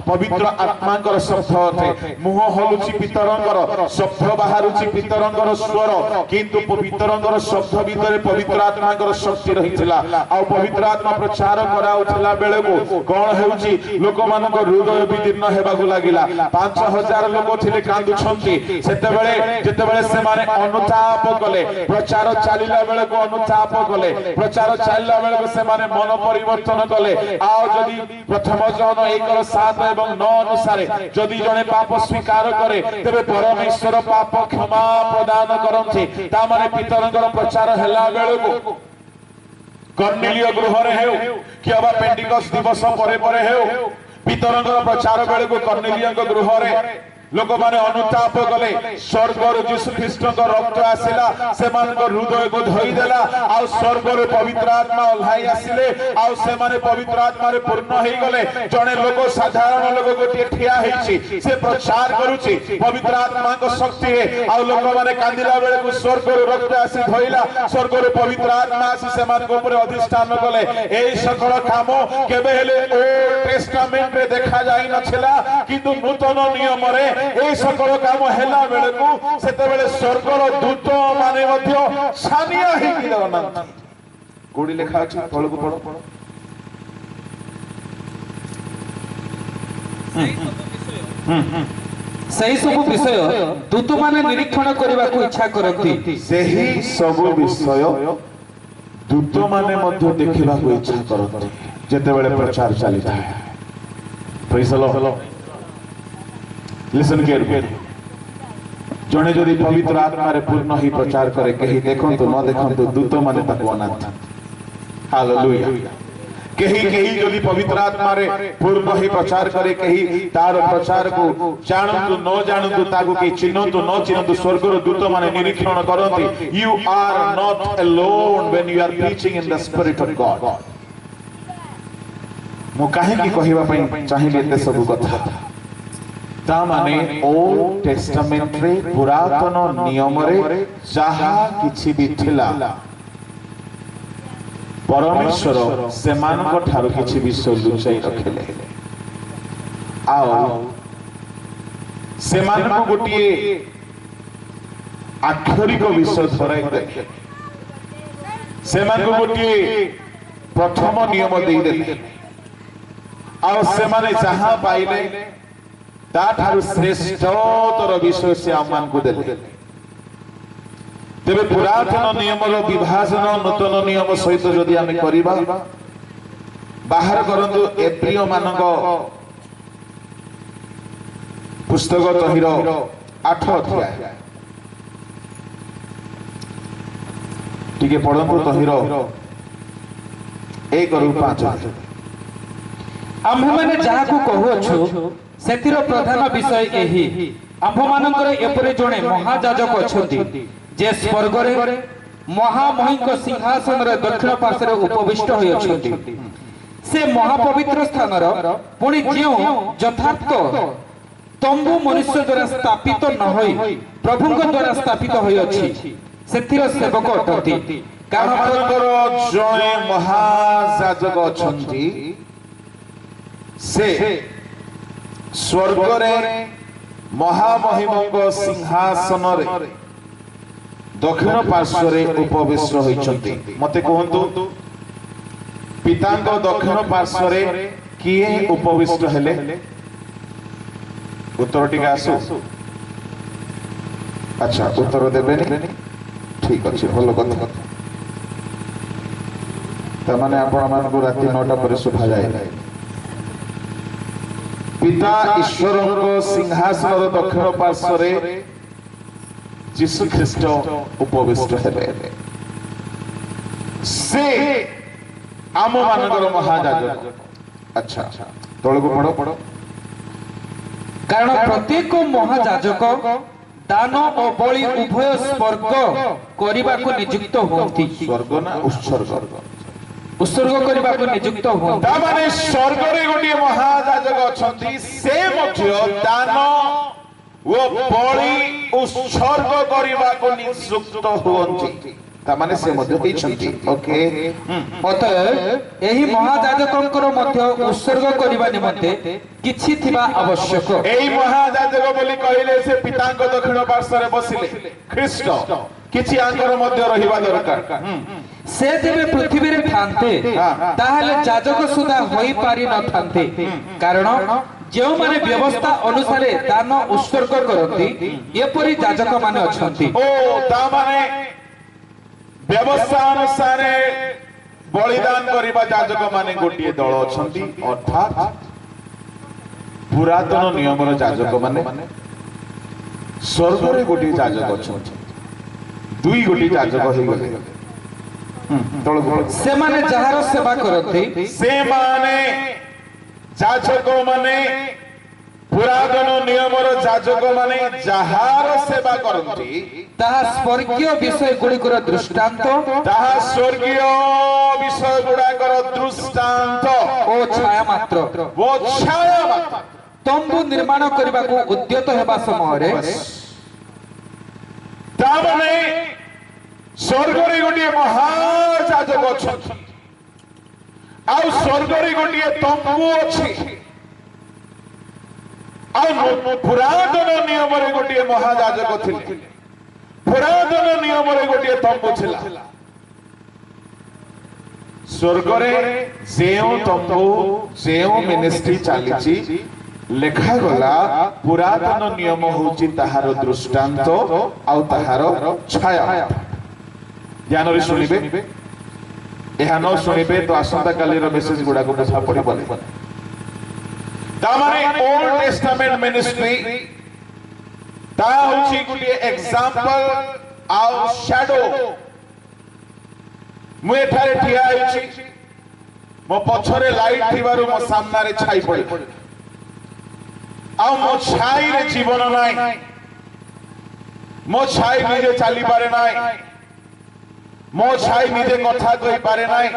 पवित्र आत्मांकर शब्द अथे मुह हलुची पितरंकर शब्द बाहरुची पितरंकर स्वर किंतु पितरंकर शब्द भीतर पवित्र आत्मांकर शक्ति रहिथिला आ पवित्र आत्मा प्रचार कराउथिला बेले को कौन हेउची लोक मानक हृदय विदीर्ण हेबाकु लागिला 5000 लोक थिले कांदुछंती सेतेबेले जेतेबेले से माने अनुताप कले प्रचार चालिला बेले को अनुताप कले प्रचार चालिला बेले को से माने मन परिवर्तन कले आ जदी प्रथम जन 1:7 एवं 9 अनुसार जदी जने पाप स्वीकार करे तबे परमेश्वर पाप क्षमा प्रदान करंती ता माने पितरंकर प्रचार हेला बेले को कर्नेलिय गृह रे हेउ कि अबा पेंटिकस दिवस परे परे हेउ पितरंकर प्रचार बेले को कर्नेलिय गृह रे लोक माने अनुताप कले स्वर्ग रे यीशु ख्रीष्ट को रक्त आसिला से मान को हृदय को धोई देला आ स्वर्ग रे पवित्र आत्मा ओल्हाई आसिले आ से माने पवित्र आत्मा रे पूर्ण हेई गले जने लोक साधारण लोक गोटे ठिया हेछि से प्रचार करूछि पवित्र आत्मा को शक्ति रे आ लोक माने कांदिला बेले को स्वर्ग रे रक्त आसी धोइला स्वर्ग रे पवित्र आत्मा आसी से मान को ऊपर अधिष्ठान कले एई सकल काम केबे हेले ओल्ड टेस्टामेंट रे देखा जाई नथिला किंतु नूतन नियम रे ए सकल काम हेला बेले को सेते बेले स्वर्गर दूत माने मध्य छानिया हे कि दना कोडी लेखा अछि तळको पढो सही सब विषय दूत माने निरीक्षण करबा को इच्छा करथि सही सब विषय दूत माने मध्य देखिबा को इच्छा करथि जेते बेले प्रचार चली था praise the Lord listen carefully जने जदि पवित्र आत्मा रे पूर्ण ही प्रचार करे कहीं देखंतु न देखंतु दूत माने ताको अनाथ हालेलुया कहीं जदि पवित्र आत्मा रे पूर्ण ही प्रचार करे कहीं तार प्रचार को जानंतु न जानंतु ताको के चिन्हंतु न चिन्हंतु स्वर्ग रो दूत माने निरीक्षण करंती you are not alone when you are preaching in the spirit of God मो काहे की कहिबा पई चाहिबे ते सब कथा ता माने ओल्ड टेस्टामेंट रे पुरातन नियम रे जहा किछि भी थिला परमेश्वर सेमान को ठारो किछि विषय लुचाई रखले आओ सेमान को गोटिए आक्षरिक विषय धराई दे सेमान को गोटिए प्रथम नियम देई दे आओ सेमाने जहा पाइले ताठारु श्रेष्ठतर विषय से आमान को देले तेबे पुरातन नियम रो विभाजन नूतन नियम सहित जदि आमे करिबा बाहर करंतु एप्रिय मानक पुस्तक तहिर 8 अध्याय टिके पढंतु तहिर 1 ରୁ 5 आम्भे माने जहा को कहू अछु सेतिर प्रधान विषय एही आम्भमानकर एपरे जणे महाजाजक अछंती जे स्वर्ग रे महामहिंक सिंहासन रे दक्षिण पार्श्व रे उपविष्ट होय अछंती से महापवित्र स्थान रो पुनी जेउ यथार्थ तंबू मनुष्य द्वारा स्थापित न होई प्रभुଙ୍କ द्वारा स्थापित होय अछि सेतिर सेवक अटंती कारण जणे महाजाजक अछंती से स्वर्ग रे महामहिमंग सिंहासन रे दक्षिण पार्श्व रे उपविष्ट होइछंती मते कहंतु पितांग दक्षिण पार्श्व रे किए उपविष्ट हेले उत्तर टिका आसु अच्छा उत्तर देबेनी ठीक अछि भलो कथा त माने आपण मान को राती 9टा पर सुभा जाय पिता ईश्वर को सिंहासन दक्षिण पार्श्व रे यीशु ख्रीष्ट उपविष्ट हेले से आम मानकर महाजाजक अच्छा तळ को पढो कारण प्रत्येक महाजाजक दान और बलि उभय स्वर्ग करबा को नियुक्त होंती स्वर्ग ना उत्सर्ग करबा को नियुक्त होंती ता माने स्वर्ग रे गोटे महाजाजक अछंती से मध्य दान वो बलि उत्सर्ग करने को नियुक्त हुअन्ति तामाने से मध्य होइछन्ति ओके ଅତଏବ ଏହି ମହାଯାଜକଙ୍କର ମଧ୍ୟ ଉତ୍ସର୍ଗ କରିବା ନିମନ୍ତେ କିଛି ଥିବା ଆବଶ୍ୟକ। एई महायाजक बोली कहिले से पिताଙ୍କ दक्षिण पार्श्वरे बसिले ख्रीष्ट किछि आंकर मध्य रहिबा दरकार ସେ ଯେବେ ପୃଥିବୀରେ ଥାନ୍ତେ ତାହେଲେ ଯାଜକ ସୁଦ୍ଧା ହୋଇପାରି ନଥାନ୍ତେ କାରଣ ଯେଉଁମାନେ ବ୍ୟବସ୍ଥା ଅନୁସାରେ ଦାନ ଉତ୍ସର୍ଗ କରନ୍ତି ଏପରି ଯାଜକ ମାନେ ଅଛନ୍ତି। ओ तामाने व्यवस्था अनुसार बलिदान करिबा याजक माने गोटिए दल अछंती अर्थात पुरातन नियमर याजक माने स्वर्ग रे गोटिए याजक अछंती दुई गोटिए याजक होई गले ସେମାନେ ଯାହାର ସେବା କରନ୍ତି से माने याजक माने पुरातन नियमर याजक माने जहार सेवा करती ତାହା ସ୍ୱର୍ଗୀୟ ବିଷୟ ଗୁଡ଼ିକର ଦୃଷ୍ଟାନ୍ତ ତାହା ସ୍ୱର୍ଗୀୟ ବିଷୟ ଗୁଡାକର ଦୃଷ୍ଟାନ୍ତ ଓ ଛାୟା ମାତ୍ର। ଓ ଛାୟା ମାତ୍ର ତମ୍ବୁ ନିର୍ମାଣ କରିବାକୁ ଉଦ୍ୟତ ହେବା ସମୟରେ ତାମାନେ ସ୍ୱର୍ଗରେ ଗୋଟିଏ ମହାଯାଜକ ଅଛନ୍ତି ଆଉ ସ୍ୱର୍ଗରେ ଗୋଟିଏ ତମ୍ବୁ ଅଛି ଆଉ ପୁରାତନ ନିୟମରେ ଗୋଟିଏ ମହାଯାଜକ ଥିଲେ पुरातन नियम गोटे तंबू थिला स्वर्गरे जेउ तंबू जेउ मिनिस्ट्री चलीची लेखा गला पुरातन नियम होची ताहार दृष्टांत आउ ताहार छाया ध्यान रे सुनिबे एहा न सुनिबे तो आसंता काली रो मेसेज गुडा को बुझा पड़ी बोले ता माने ओल्ड टेस्टामेंट मिनिस्ट्री ता होची गुटिए एग्जांपल आउ शैडो मु एठारे ठिया होची मो पछरे लाइट थिबारु मो सामना रे छाई पड़ी आउ मो छाई रे जीवन नाइ मो छाई निजे चाली पारे नाइ मो छाई निजे कथा कहि पारे नाइ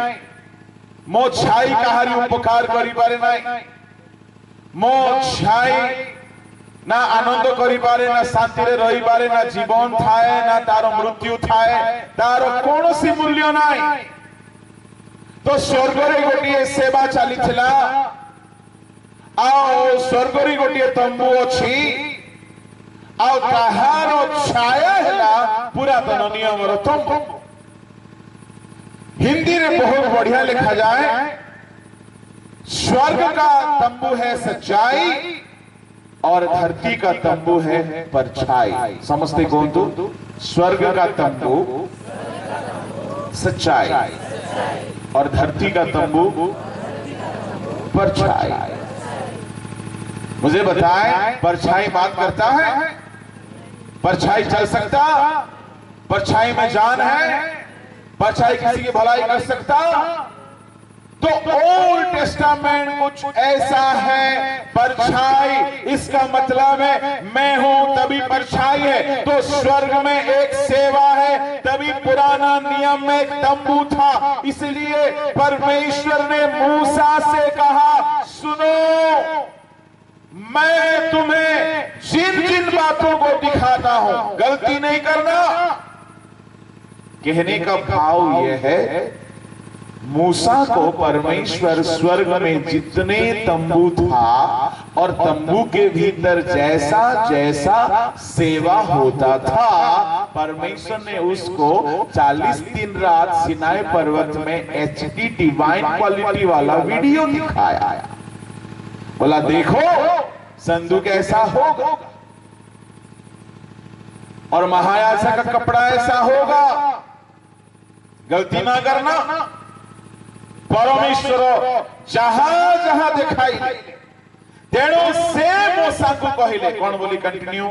मो छाई कहारी उपकार करि पारे नाइ मो छाई ना आनंद करि पारे ना शांति रे रहि पारे ना जीवन थाए ना तार मृत्यु थाए तार कोनोसी मूल्य नाइ तो स्वर्ग रे गोटिए सेवा चली थिला आ स्वर्ग रे गोटिए तंबू अछि आ ताहार छाया हैला पुरातन नियम रो तंबू हिंदी रे बहुत बढ़िया लिखा जाए स्वर्ग का तंबू है सच्चाई और धरती का तंबू है परछाई समझते कौन तो स्वर्ग का तंबू सच्चाई और धरती का तंबू परछाई मुझे बताएं परछाई बात करता है परछाई चल सकता परछाई में जान है परछाई किसी की भलाई कर सकता तो ओल्ड टेस्टामेंट कुछ ऐसा है परछाई इसका मतलब है मैं हूं तभी परछाई है तो स्वर्ग में एक सेवा है तभी पुराना नियम में एक तंबू था इसलिए परमेश्वर ने मूसा से कहा सुनो मैं तुम्हें जिन जिन बातों को दिखाता हूं गलती नहीं करना कहने का भाव यह है मूसा को परमेश्वर स्वर्ग में जितने तंबू था और तंबू के भीतर जैसा जैसा सेवा होता था परमेश्वर ने उसको 40 दिन रात सिनाई पर्वत में एचडी डिवाइन क्वालिटी वाला वीडियो दिखाया बोला देखो संदूक कैसा होगा और महायाजक का कपड़ा ऐसा होगा गलती ना करना परमेश्वर जहां जहां दिखाई तेणु से मूसा को कहिले कौन बोली कंटिन्यू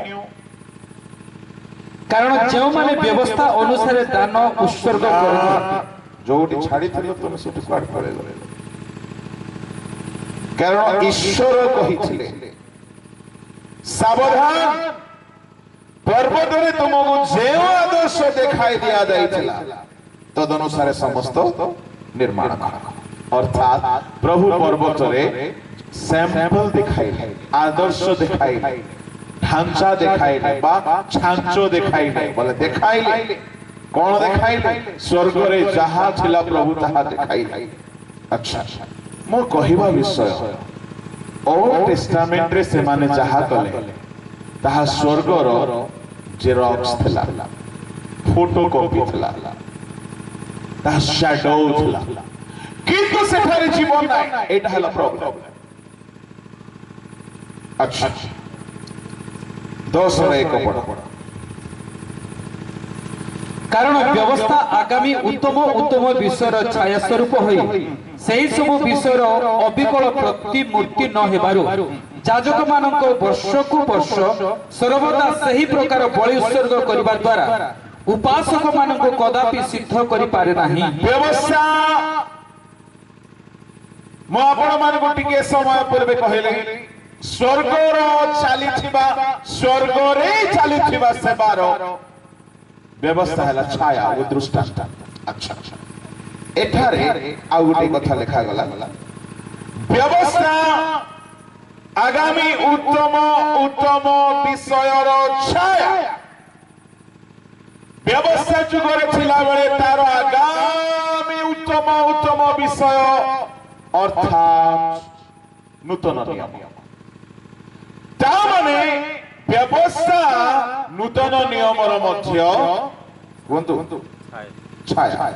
कारण जो माने व्यवस्था अनुसार दान उत्सर्ग करते जोटी छाड़ी थिलो तुम सेठी क्वाड पड़ेगा कारण ईश्वर कहिथिले सावधान पर्वत रे तुमको जे आदर्श दिखाई दिया जाइथिला तदनुसार समस्त निर्माण कर अर्थात प्रभु पर्वत रे सैंपल दिखाई आदर्श दिखाई ढांचा देखाइले बा छांचो देखाइले बोले देखाइले कौन देखाइले स्वर्ग रे जहा थिला प्रभु ताहा देखाइले अच्छा मो कहिबा विषय ओल्ड टेस्टामेंट रे से माने जहा कले ताहा स्वर्ग रो जेरॉक्स थिला फोटो कॉपी थिला ताहा शैडो थिला किंतु सेठारे जीवन नाही एटा हला प्रॉब्लम अच्छा 10 रे एक पढ़ कारण व्यवस्था आगामी उत्तम उत्तम विषयर छाया स्वरूप होई सेही सब विषयर अविकल प्रतिमूर्ति न हेबारु जाजक मानक वर्षकु वर्ष सर्वदा सही प्रकार बलि उत्सर्ग करबा द्वारा उपासक मानक कदापि सिद्ध करि पारे नाही व्यवस्था मो आपण मानक टिके समय पूर्वे कहले स्वर्गर चालिथिबा स्वर्ग रे चालिथिबा सेवार व्यवस्था है छाया वो दृष्टांत अच्छा एठारे आउ गोटे कथा लिखा गला व्यवस्था आगामी उत्तम उत्तम विषयर छाया व्यवस्था जुगरे थिला बेले तार आगामी उत्तम उत्तम विषय अर्थात नूतन नियम ता माने व्यवस्था नूतन नियमर मध्य कुंतु छाया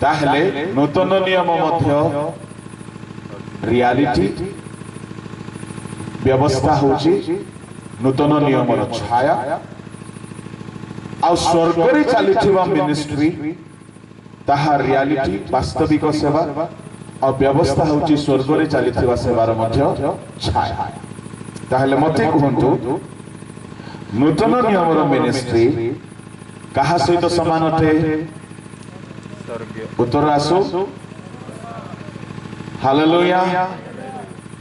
ताहले नूतन नियम मध्य रियलिटी व्यवस्था होची नूतन नियमर छाया आ स्वर्ग रे चलिथिबा मिनिस्ट्री ताहा रियलिटी वास्तविक सेवा और व्यवस्था होची स्वर्ग रे चलिथिबा सेवार मध्य छाया ताहले मते कहंतु नूतन नियमर मिनिस्ट्री कहा सहित समान अटे उत्तर आसो हालेलुया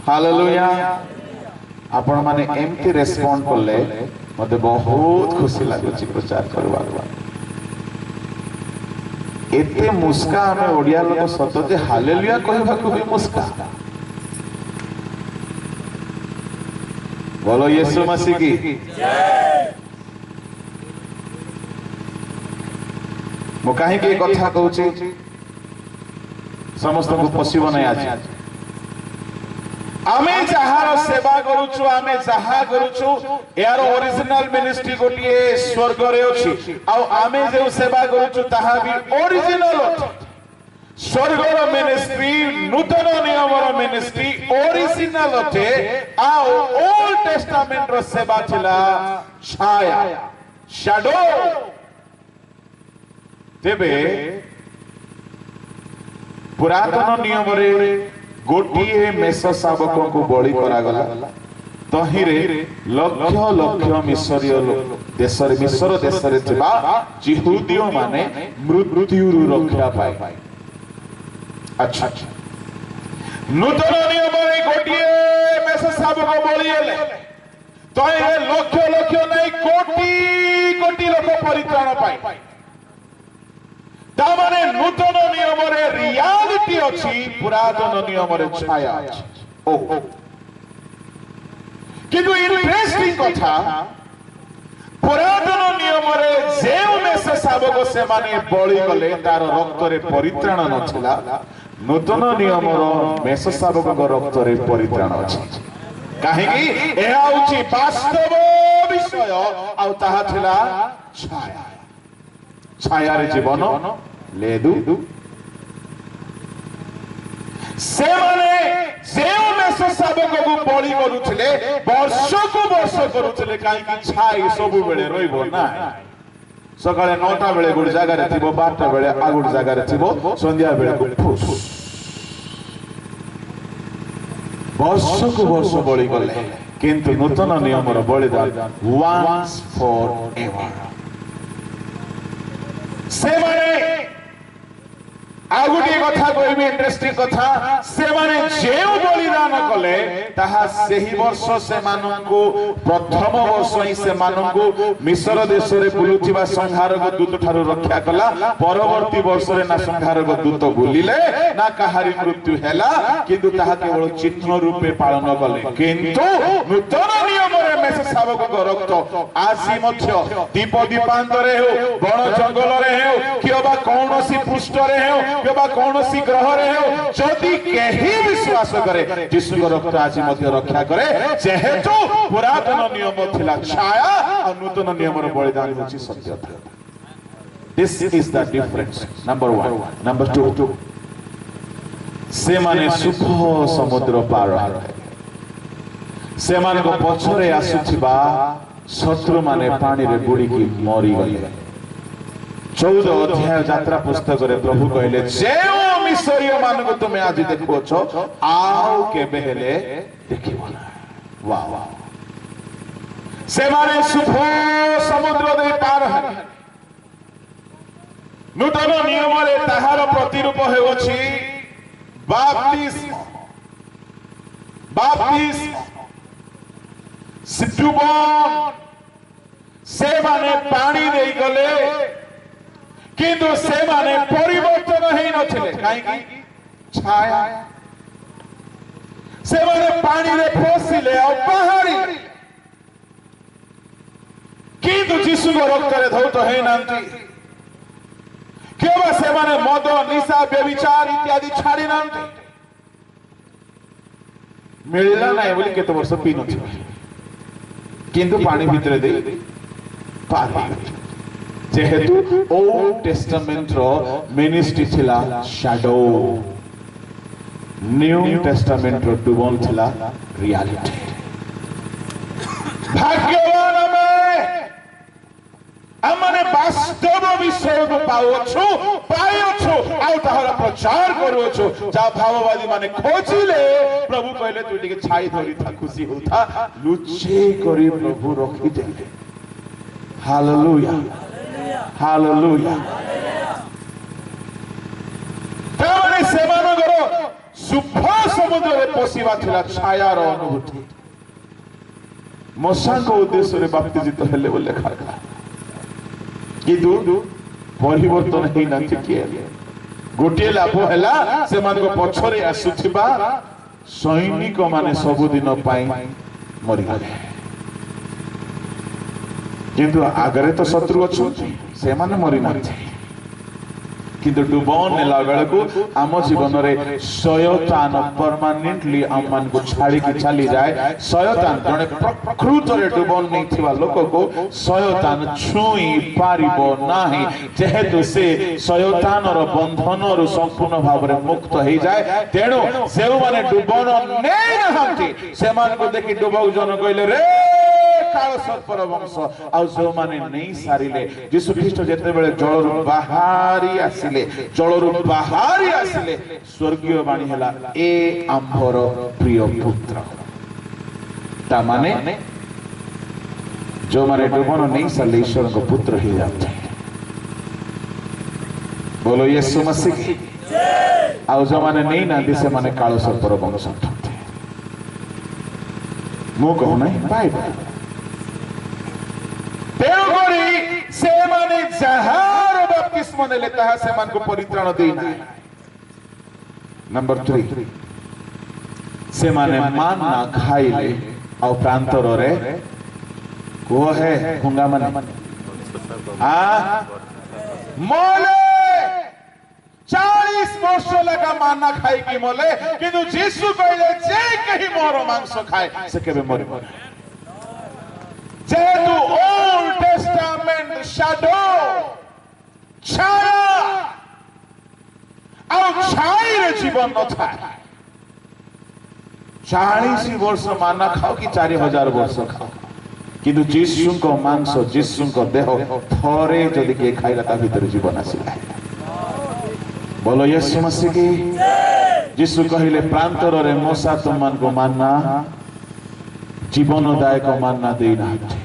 हालेलुया आपण माने एमती रेस्पोंड करले मते बहुत खुशी लागुची प्रचार करबा एते मुस्का हमें ओडिया लोक सत जे हालेलुया कहबा को भी मुस्का बोलो यीशु मसीह की जय मो काहे के कथा कहूची समस्त को पसिबो नै आज आमे जहार सेवा करूछु आमे जहा करूछु यार ओरिजिनल मिनिस्ट्री गोटिए स्वर्ग रे अछि आ आमे जे सेवा करूछु ताहा भी ओरिजिनल अछि स्वर्गर मिनिस्ट्री नूतन नियमर मिनिस्ट्री ओरिजिनल अटे आ ओल्ड टेस्टामेंट रो सेवा थिला छाया शैडो तेबे पुरातन नियम रे गोटिए मेष शावक को बलि करा गला तहिरे लक्ष लक्ष मिस्रीय देश रे मिस्र देश रे थिबा यहूदियो माने मृत्यु रक्षा पाए अच्छा नूतन नियम रे गोटिए मेष शावक बलि हेले तहिरे लक्ष लक्ष नहीं कोटि कोटि लोक परित्राण पाए तामाने नूतन नियम रे रियलिटी अछि पुरातन नियम रे छाया अछि ओ किंतु इंटरेस्टिंग कथा पुरातन नियम रे जेउ मेष शावक से माने बलि गले तार रक्त रे परित्राण नथिला नूतन नियम रो मेष शावक को रक्त रे परित्राण अछि काहे कि एहा होछि वास्तव विषय आ ताहा थिला छाया छाया रे जीवन लेदु से माने जेउ मेष शावक को बलि करूथिले वर्ष को वर्ष करूथिले काहे कि छाई सब बेले रहइबो ना सकाळे 9टा बेले गुड जागा रे थिबो 12टा बेले आ गुड जागा रे थिबो संध्या बेले को फुस वर्ष को वर्ष बलि करले किंतु नूतन नियम रो बलिदान वंस फॉर एवर से माने ଆଉ ଗୋଟିଏ କଥା କହିବି ଇଣ୍ଟରେଷ୍ଟିଂ କଥା ସେମାନେ ଯେଉଁ ବଳିଦାନ କଲେ ତାହା ସେହି ବର୍ଷ ସେମାନଙ୍କୁ ପ୍ରଥମ ବର୍ଷ ହିଁ ସେମାନଙ୍କୁ ମିଶର ଦେଶରେ ବୁଲୁଥିବା ସଂହାରକ ଦୂତ ଠାରୁ ରକ୍ଷା କଲା ପରବର୍ତ୍ତୀ ବର୍ଷରେ ନା ସଂହାରକ ଦୂତ ବୁଲିଲେ ନା କାହାରି ମୃତ୍ୟୁ ହେଲା କିନ୍ତୁ ତାହା କେବଳ ଚିହ୍ନ ରୂପେ ପାଳନ କଲେ କିନ୍ତୁ ନୂତନ ନିୟମରେ ମେଷ ଶାବକଙ୍କ ରକ୍ତ ଆଜି ମଧ୍ୟ ଦୀପ ଦୀପାନ୍ତରରେ ହେଉ ବଣ ଜଙ୍ଗଲରେ ହେଉ କିମ୍ବା କୌଣସି ପୃଷ୍ଠରେ ହେଉ କିମ୍ବା କୌଣସି ଗ୍ରହରେ ହେଉ ଯଦି କେହି ବିଶ୍ୱାସ କରେ ଯୀଶୁଙ୍କ ରକ୍ତ ଆଜି ମଧ୍ୟ ରକ୍ଷା କରେ ଯେହେତୁ ପୁରାତନ ନିୟମ ଥିଲା ଛାୟା ଆଉ ନୂତନ ନିୟମର ବଳିଦାନ ହେଉଛି ସତ୍ୟତା This is the difference. Number 1. Number 2. ସେମାନେ ଶୁଭ ସମୁଦ୍ର ପାର ହେଲେ ସେମାନଙ୍କ ପଛରେ ଆସୁଥିବା ଶତ୍ରୁମାନେ ପାଣିରେ ବୁଡ଼ିକି ମରିଗଲେ 14 ଅଧ୍ୟାୟ ଯାତ୍ରା ପୁସ୍ତକରେ ପ୍ରଭୁ କହିଲେ ଯେଉଁ ମିଶରୀୟ ମାନଙ୍କୁ ତୁମେ ଆଜି ଦେଖୁଅଛ ଆଉ କେବେ ହେଲେ ଦେଖିବ ନା ୱାଓ ସେମାନେ ଶୁଭ ସମୁଦ୍ର ଦେଇ ପାର ହେଲେ ନୂତନ ନିୟମରେ ତାହାର ପ୍ରତିରୂପ ହେଉଅଛି ବାପ୍ତିସ୍ମ ସେମାନେ ପାଣି ଦେଇଗଲେ କିନ୍ତୁ ସେମାନେ ପରିବର୍ତ୍ତନ ହେଇନଥିଲେ କାହିଁକି ଛାୟା ସେମାନେ ପାଣିରେ ପଶିଲେ ଆଉ ବାହାରିଲେ କିନ୍ତୁ ଯୀଶୁଙ୍କ ରକ୍ତରେ ଧୌତ ହେଇନାହାନ୍ତି କେବଳ ସେମାନେ ମଦ ନିଶା ବ୍ୟଭିଚାର ଇତ୍ୟାଦି ଛାଡ଼ି ନାହାନ୍ତି ମିଳିଲା ନାହିଁ ବୋଲି କେତେ ବର୍ଷ ପିଇ ନଥିବେ କିନ୍ତୁ ପାଣି ଭିତରେ ଦେଇ ପାର ଯେହେତୁ ଓଲ୍ଡ ଟେଷ୍ଟାମେଣ୍ଟର ମିନିଷ୍ଟ୍ରି ଥିଲା ଶ୍ୟାଡୋ ନ୍ୟୁ ଟେଷ୍ଟାମେଣ୍ଟର ଡୁବନ ଥିଲା ରିଆଲିଟି ଭାଗ୍ୟବାନ ଆମେ ବାସ୍ତବ ବିଷୟକୁ ପାଉଛୁ ପାଇଅଛୁ ଆଉ ତାହାର ପ୍ରଚାର କରୁଅଛୁ ଯାହା ଭାବବାଦୀ ମାନେ ଖୋଜିଲେ ପ୍ରଭୁ କହିଲେ ତୁ ଟିକେ ଛାଇ ଧରିଥା ଖୁସି ହଉଥା ଲୁଚେଇ କରି ପ୍ରଭୁ ରଖିଦେଲେ ହାଲେଲୁୟା ହାଲେଲୁୟା ତାମାନେ ସେମାନଙ୍କର ଶୁଭ ସମୁଦ୍ରରେ ପଶିବା ଥିଲା ଛାୟାର ଅନୁଭୂତି ମଶାଙ୍କ ଉଦ୍ଦେଶ୍ୟରେ ବାପ୍ତିଜିତ ହେଲେ ବୋଲି ଲେଖା କିନ୍ତୁ ପରିବର୍ତ୍ତନ ହେଇନାହାନ୍ତି କିଏ ଗୋଟିଏ ଲାଭ ହେଲା ସେମାନଙ୍କ ପଛରେ ଆସୁଥିବା ସୈନିକ ମାନେ ସବୁଦିନ ପାଇଁ ମରିଗଲେ କିନ୍ତୁ ଆଗରେ ତ ଶତ୍ରୁ ଅଛନ୍ତି ସେମାନେ ମରିନାହାନ୍ତି କିନ୍ତୁ ଡୁବନ ନେଲା ବେଳକୁ ଆମ ଜୀବନରେ ଶୟତାନ ପରମାନେଣ୍ଟଲି ଆମମାନଙ୍କୁ ଛାଡ଼ିକି ଚାଲିଯାଏ ଶୟତାନ ଜଣେ ପ୍ରକୃତରେ ଡୁବନ ନେଇଥିବା ଲୋକକୁ ଶୟତାନ ଛୁଇଁ ପାରିବ ନାହିଁ ଯେହେତୁ ସେ ଶୟତାନର ବନ୍ଧନରୁ ସମ୍ପୂର୍ଣ୍ଣ ଭାବରେ ମୁକ୍ତ ହେଇଯାଏ ତେଣୁ ଯେଉଁମାନେ ଡୁବନ ନେଇନାହାନ୍ତି ସେମାନଙ୍କୁ ଦେଖି ଡୁବକ ଜନ କହିଲେ ରେ କାଳ ସର୍ପର ବଂଶ ଆଉ ଯେଉଁମାନେ ନେଇ ସାରିଲେ ଯୀଶୁ ଖ୍ରୀଷ୍ଟ ଯେତେବେଳେ ଜଳରୁ ବାହାରି ଆସିଲେ ସ୍ୱର୍ଗୀୟ ବାଣୀ ହେଲା ଏ ଆମ୍ଭର ପ୍ରିୟ ପୁତ୍ର ତାମାନେ ଯେଉଁମାନେ ଡୁବନ ନେଇ ସାରିଲେ ଈଶ୍ୱରଙ୍କ ପୁତ୍ର ହେଇଯାନ୍ତି ବୋଲ ୟେଶୁ ମସିହ ଆଉ ଯେଉଁମାନେ ନେଇନାହାନ୍ତି ସେମାନେ କାଳ ସର୍ପର ବଂଶ ଅଟନ୍ତି ମୁଁ କହୁନାହିଁ ବାଇବେଲ ତେଣୁକରି ସେମାନେ ଯାହାର ବାପ୍ତିସ୍ମ ନେଲେ ତାହା ସେମାନଙ୍କୁ ପରିତ୍ରାଣ ଦେଇନାହିଁ ନମ୍ବର 3 ସେମାନେ ମାନ୍ନା ଖାଇଲେ ଆଉ ପ୍ରାନ୍ତରରେ କୁହ ହେ ହୁଙ୍ଗାମାନେ ମଲେ 40 ବର୍ଷ ଲେଖା ମାନ୍ନା ଖାଇକି ମଲେ କିନ୍ତୁ ଯୀଶୁ କହିଲେ ଯେ କେହି ମୋର ମାଂସ ଖାଏ ସେ କେବେ ମରିବ ନାହିଁ ଯେହେତୁ ଓଲ୍ଡ ଟେଷ୍ଟାମେଣ୍ଟ ଶ୍ୟାଡୋ ଛାୟା ଆଉ ଛାଇରେ ଜୀବନ ନଥାଏ 40 ବର୍ଷ ମାନା ଖାଅ କି 4000 ବର୍ଷ ଖାଅ କିନ୍ତୁ ଯୀଶୁଙ୍କ ମାଂସ ଯୀଶୁଙ୍କ ଦେହ ଥରେ ଯଦି କିଏ ଖାଇଲା ତା ଭିତରେ ଜୀବନ ଆସିଲା ବୋଲ ୟେଶୁ ମସିହ କି ଯୀଶୁ କହିଲେ ପ୍ରାନ୍ତରରେ ମଶା ତୁମମାନଙ୍କୁ ମାନ୍ନା ଜୀବନଦାୟକ ମାନ୍ନା ଦେଇନାହାନ୍ତି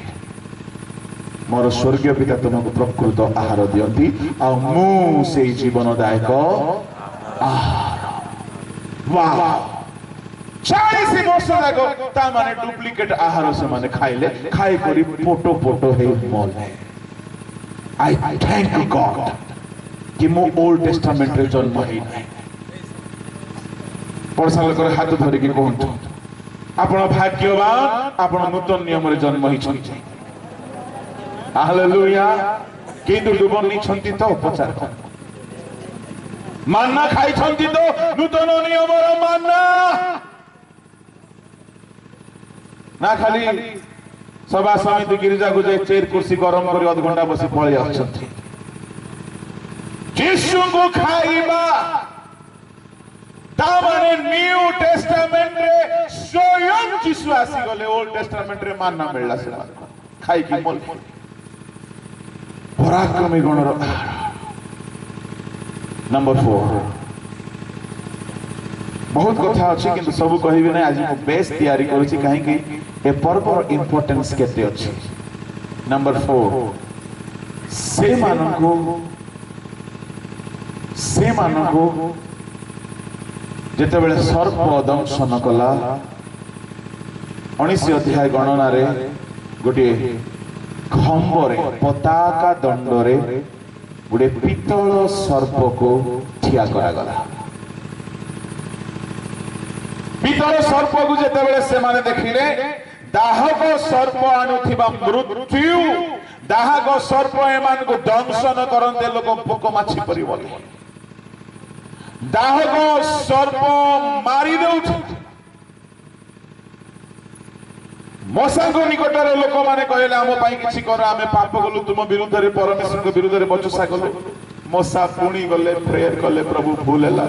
मोर स्वर्गीय पिता तुमको प्रकृत आहार दियंती आ मु से जीवनदायक आहार। वाह 40 वर्ष जाको ता माने डुप्लिकेट आहार से माने खाइले खाइ करी पोटो पोटो हे मले। आई थैंक गॉड कि मु ओल्ड टेस्टामेंट रे जन्म हे नै। पड़सा लोक हाथ धरि कि कहंतु आपण भाग्यवान आपण नूतन नियम रे जन्म ही छथि। हालेलुया। किंतु डुबन नि छथि तो पचार मान्ना खाई छथि तो नूतन नियम रे मान्ना ना खाली सभा समिति गिरिजा को जे चेयर कुर्सी गरम कर अध घंटा बसी पळे आछथि। यीशु को खाइबा ता माने न्यू टेस्टामेंट रे स्वयं यीशु आसी गले ओल्ड टेस्टामेंट रे मानना मिलला से खाई की मोल पराक्रमी गणर। नंबर 4 बहुत कथा अछि किंतु सब कहिबे नै। आज मु बेस तैयारी करूची काहे कि ए पर्वर इंपोर्टेंस केते अछि। नंबर 4 से मानको जेतेबेले सर्प दंशन कला 19 अध्याय गणना रे गोटे खंबरे पताका दंडरे गोटे पितल सर्प को ठिया करा गला। पितल सर्प को जेतेबेले से माने देखिले दाहक सर्प आनुथिबा मृत्यु दाहक सर्प एमान को दंशन करंते लोक पोक माछी परि बोले। दाहक सर्प मारी दउछ। मशा को निकट रे लोक माने कहले हम पाई किछि कर आमे पाप गलु तुम विरुद्ध रे परमेश्वर के विरुद्ध रे बचसा गलु। मशा पुणी गले प्रेयर कले प्रभु भूल हैला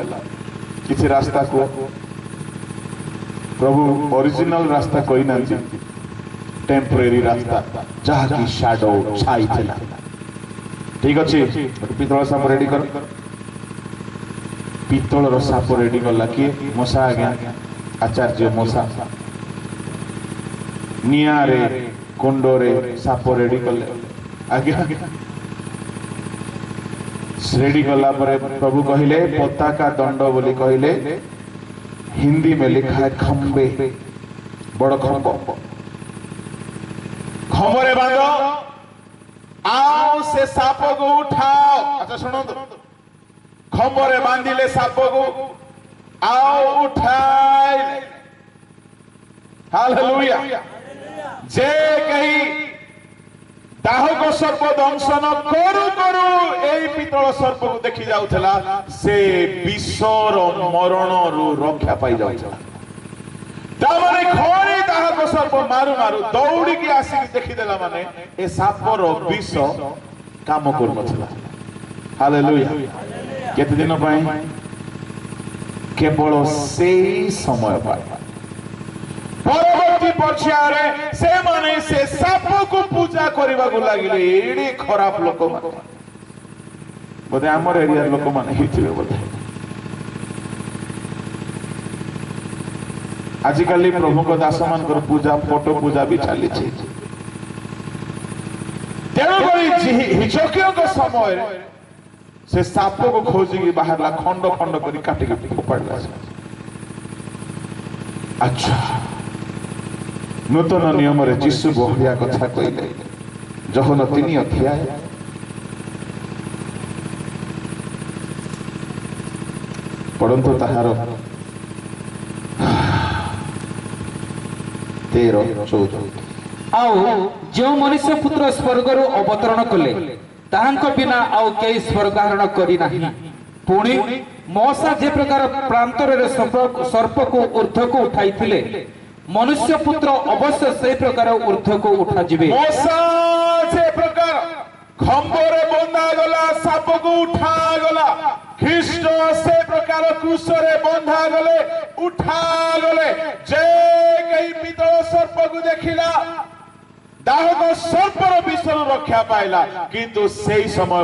किछि रास्ता को प्रभु ओरिजिनल रास्ता कोई ना टेम्परेरी रास्ता जहा की शैडो छाई थिला। ठीक अछि पितल साप रेडी कर। पितल रो साप रेडी करला कि मशा आज्ञा आचार्य मशा निया रे कोंडो रे साप रेडी करले आज्ञा रेडी करला परे प्रभु कहिले पताका दंड बोली कहिले। हिंदी में लिखा है खंबे बड़ खंब खंबरे बांधो आओ से साप को उठाओ। अच्छा सुनो खंबरे बांधिले साप को आओ उठाए। हालेलुया। जे कही दाहक सर्प दंशन करू करू एई पितल सर्प को देखि जाउथला से विषर मरण रु रक्षा पाई जाउथला। तामाने खरी दाहक सर्प मारू मारू दौड़ी की आसी देखि देला माने ए सापर विष काम करनथला। हालेलुया। केते दिन पई केवल सेई समय पाई परवर्ती पर्याय से माने से साप को पूजा करबा को लागिले। एडी खराब लोक माने बोधे हमर एरिया लोक माने हिथिबे बोधे। आजिकल प्रभु को दास मानकर पूजा फोटो पूजा भी चली छी। तेणु करी हिचकियों के समय से साप को खोजी की बाहरला खंड खंड करी काटी काटी फोपाडला। अच्छा नूतन नियम रे यीशु बहरिया कथा कहले जहन 3 अध्याय पढ़ंतु ताहार 13-14 आउ जो मनुष्य पुत्र स्वर्गर अवतरण कले ताहांको बिना आउ केई स्वर्गारोहण करी नाही। पुणी मौसा जे प्रकार प्रांतर रे सर्प को ऊर्ध्व को उठाई थिले मनुष्य पुत्र अवश्य से प्रकार ऊर्ध्व को उठा जिवे। मौसा जे प्रकार खंबरे बंधा गला साप को उठा गला ख्रीष्ट से प्रकार क्रूसरे बंधा गले उठा गले। जे कई पितल सर्प को देखिला दाहक सर्पर विषय रक्षा पाइला किंतु सेई समय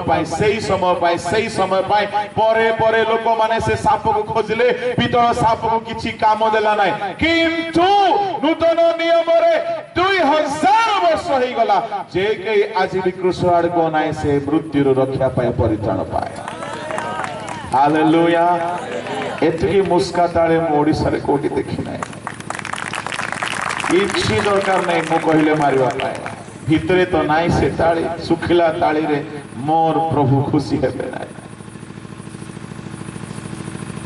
परे परे लोक माने से साप को खोजले पितल साप को किछि काम देला नाही किंतु नूतन नियम रे 2000 वर्ष होई गला जे के आज भी कृष्ण आड़ को नाही से मृत्यु रक्षा पाए परित्राण पाए हालेलुया एतकी मुस्का ताळे ओडिसा रे कोठी देखि नाही किसी दरकार नहीं मु कहले मारिबा पाए भितरे तो नाई से ताली सुखिला ताली रे मोर प्रभु खुशी हेबे नाही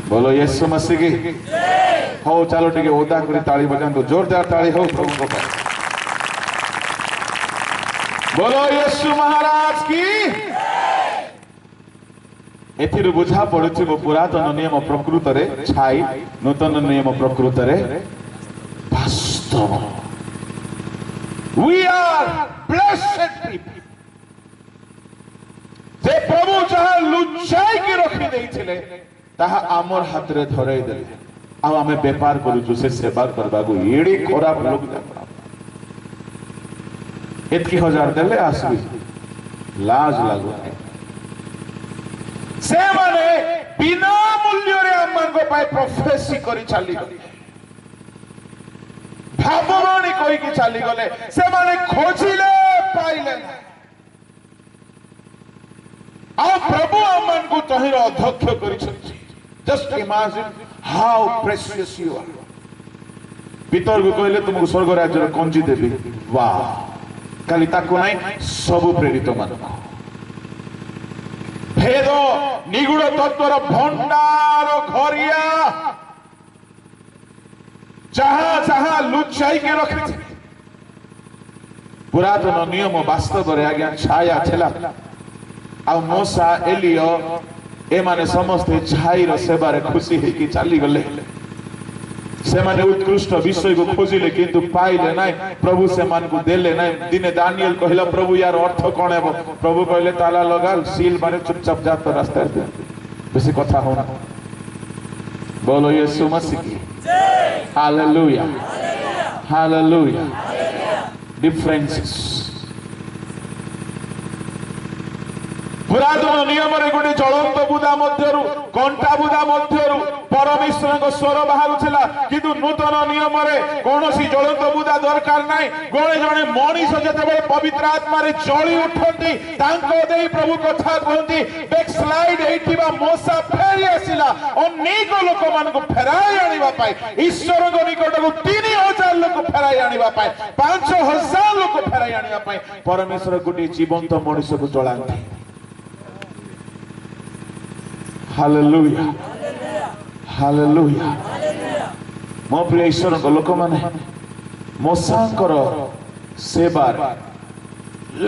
बोलो यीशु मसीह की जय हो चलो टिके ओदा करी ताली बजान जोरदार ताली हो प्रभु को बोलो यीशु महाराज की जय एथिरु बुझा पडुछि मो पुरातन नियम प्रकृत रे छाई नूतन नियम प्रकृत रे We are blessed people. जे प्रभु जहाँ लुचाई के रखी देइथिले ताहा आमर हाथ रे धराई देले आ हमें व्यापार करू से सेवा करबागु एडी खराब लोग जाता एतकी हजार देले आसबी लाज लागो से माने बिना मूल्य रे अम्मान को पाए प्रोफेसी करी चली गली भाववाणी कोई की चली गले से माने खोजिले पाइले आ प्रभु अम्मान को तहिर अध्यक्ष करी छथि just imagine how precious you are पितर को कहले तुमको स्वर्ग राज्य रे कंजी देबी वाह खाली ताको नाही सब प्रेरित मान भेद निगुड़ तत्वर भंडार घरिया जहां जहां लुचाई के रखे पुरातन नियम वास्तव रे आज्ञा छाया छला आ मोसा एलियो ए माने समस्त छाई रो सेवा रे खुशी हे कि चली गले से माने उत्कृष्ट विषय को खोजिले किंतु पाइले नाही प्रभु से मान को देले नाही दिने दानिएल कहला प्रभु यार अर्थ कोन हेबो प्रभु कहले ताला लगा सील मारे चुपचाप जा तो रास्ता दे बेसी कथा होना बोलो यीशु मसीह की जय हालेलुया हालेलुया डिफरेंसेस पुरातन नियम रे गोटे चलंत बुदा मध्यरु कंटा बुदा मध्यरु परमेश्वर को स्वर बाहरु थिला किंतु नूतन नियम रे कोनोसी चलंत बुदा दरकार नाही गोळे जणे मनीष जतेबे पवित्र आत्मा रे जळी उठंती तांको देई प्रभु कथा कहंती बैक स्लाइड हेटिबा मोसा फेरी आसिला अनेक लोक मान को फेराई आनिबा पाई ईश्वर को निकट को 3000 लोक फेराई आनिबा पाई 5000 लोक फेराई आनिबा पाई परमेश्वर गोटे जीवंत मनीष को चलांती हालेलुया हालेलुया मो प्रिय ईश्वर को लोक माने मोसांकर सेवार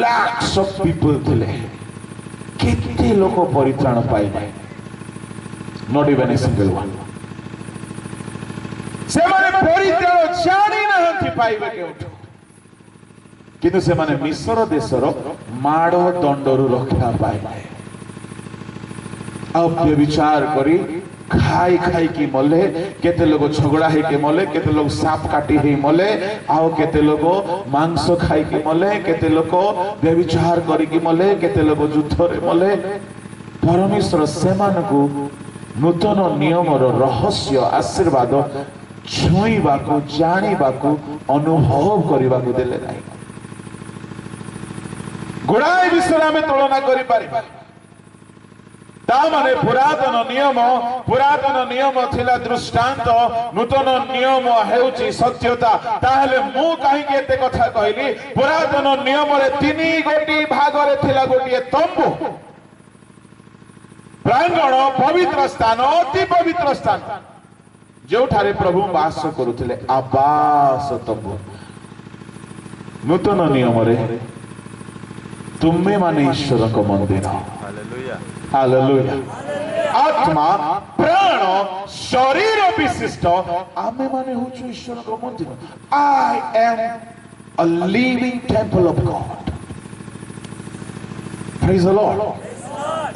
लाख्स ऑफ पीपल थिले केते लोक परित्राण पाइले not even a single one से माने परित्राण जानि नहंती पाइबे केउठो किंतु से माने मिस्र देशर माड़ो दंडरु रक्षा पाइले अब विचार करी खाई खाई की मले केते लोग झगड़ा है के मले केते लोग सांप काटी है मले आओ केते लोग मांस खाई की मले केते लोग व्यभिचार करी की मले केते लोग युद्ध रे मले परमेश्वर सेमान को नूतन नियम रो रहस्य आशीर्वाद छुईबा को जानिबा को अनुभव करिबा को देले नाही गुड़ाई विषय में तुलना करि पारिबा तामाने पुरातन नियम थिला दृष्टांत नूतन नियम हेउची सत्यता ताहले मु काहे के एते कथा कहली पुरातन नियम रे 3 गोटी भाग रे थिला गोटी तंबू प्रांगण पवित्र स्थान अति पवित्र स्थान जो ठारे प्रभु वास करुथिले आवास तंबू नूतन नियम रे तुमे माने ईश्वर को मंदिर हालेलुया हालेलुया आत्मा प्राण शरीर विशिष्ट आमे माने होछु ईश्वर को मंदिर I am a living temple of God praise the Lord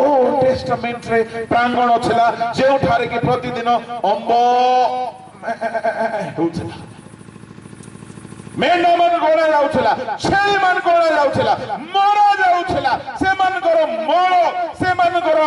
old testament रे प्रांगण छला जे ठारे के प्रतिदिन अंब होछला ମେଣ୍ଢା ମାନଙ୍କୁ ଅଣା ଯାଉଥିଲା, ଛେଳି ମାନଙ୍କୁ ଅଣା ଯାଉଥିଲା, ମରା ଯାଉଥିଲା, ସେମାନଙ୍କର ମଳ ସେମାନଙ୍କର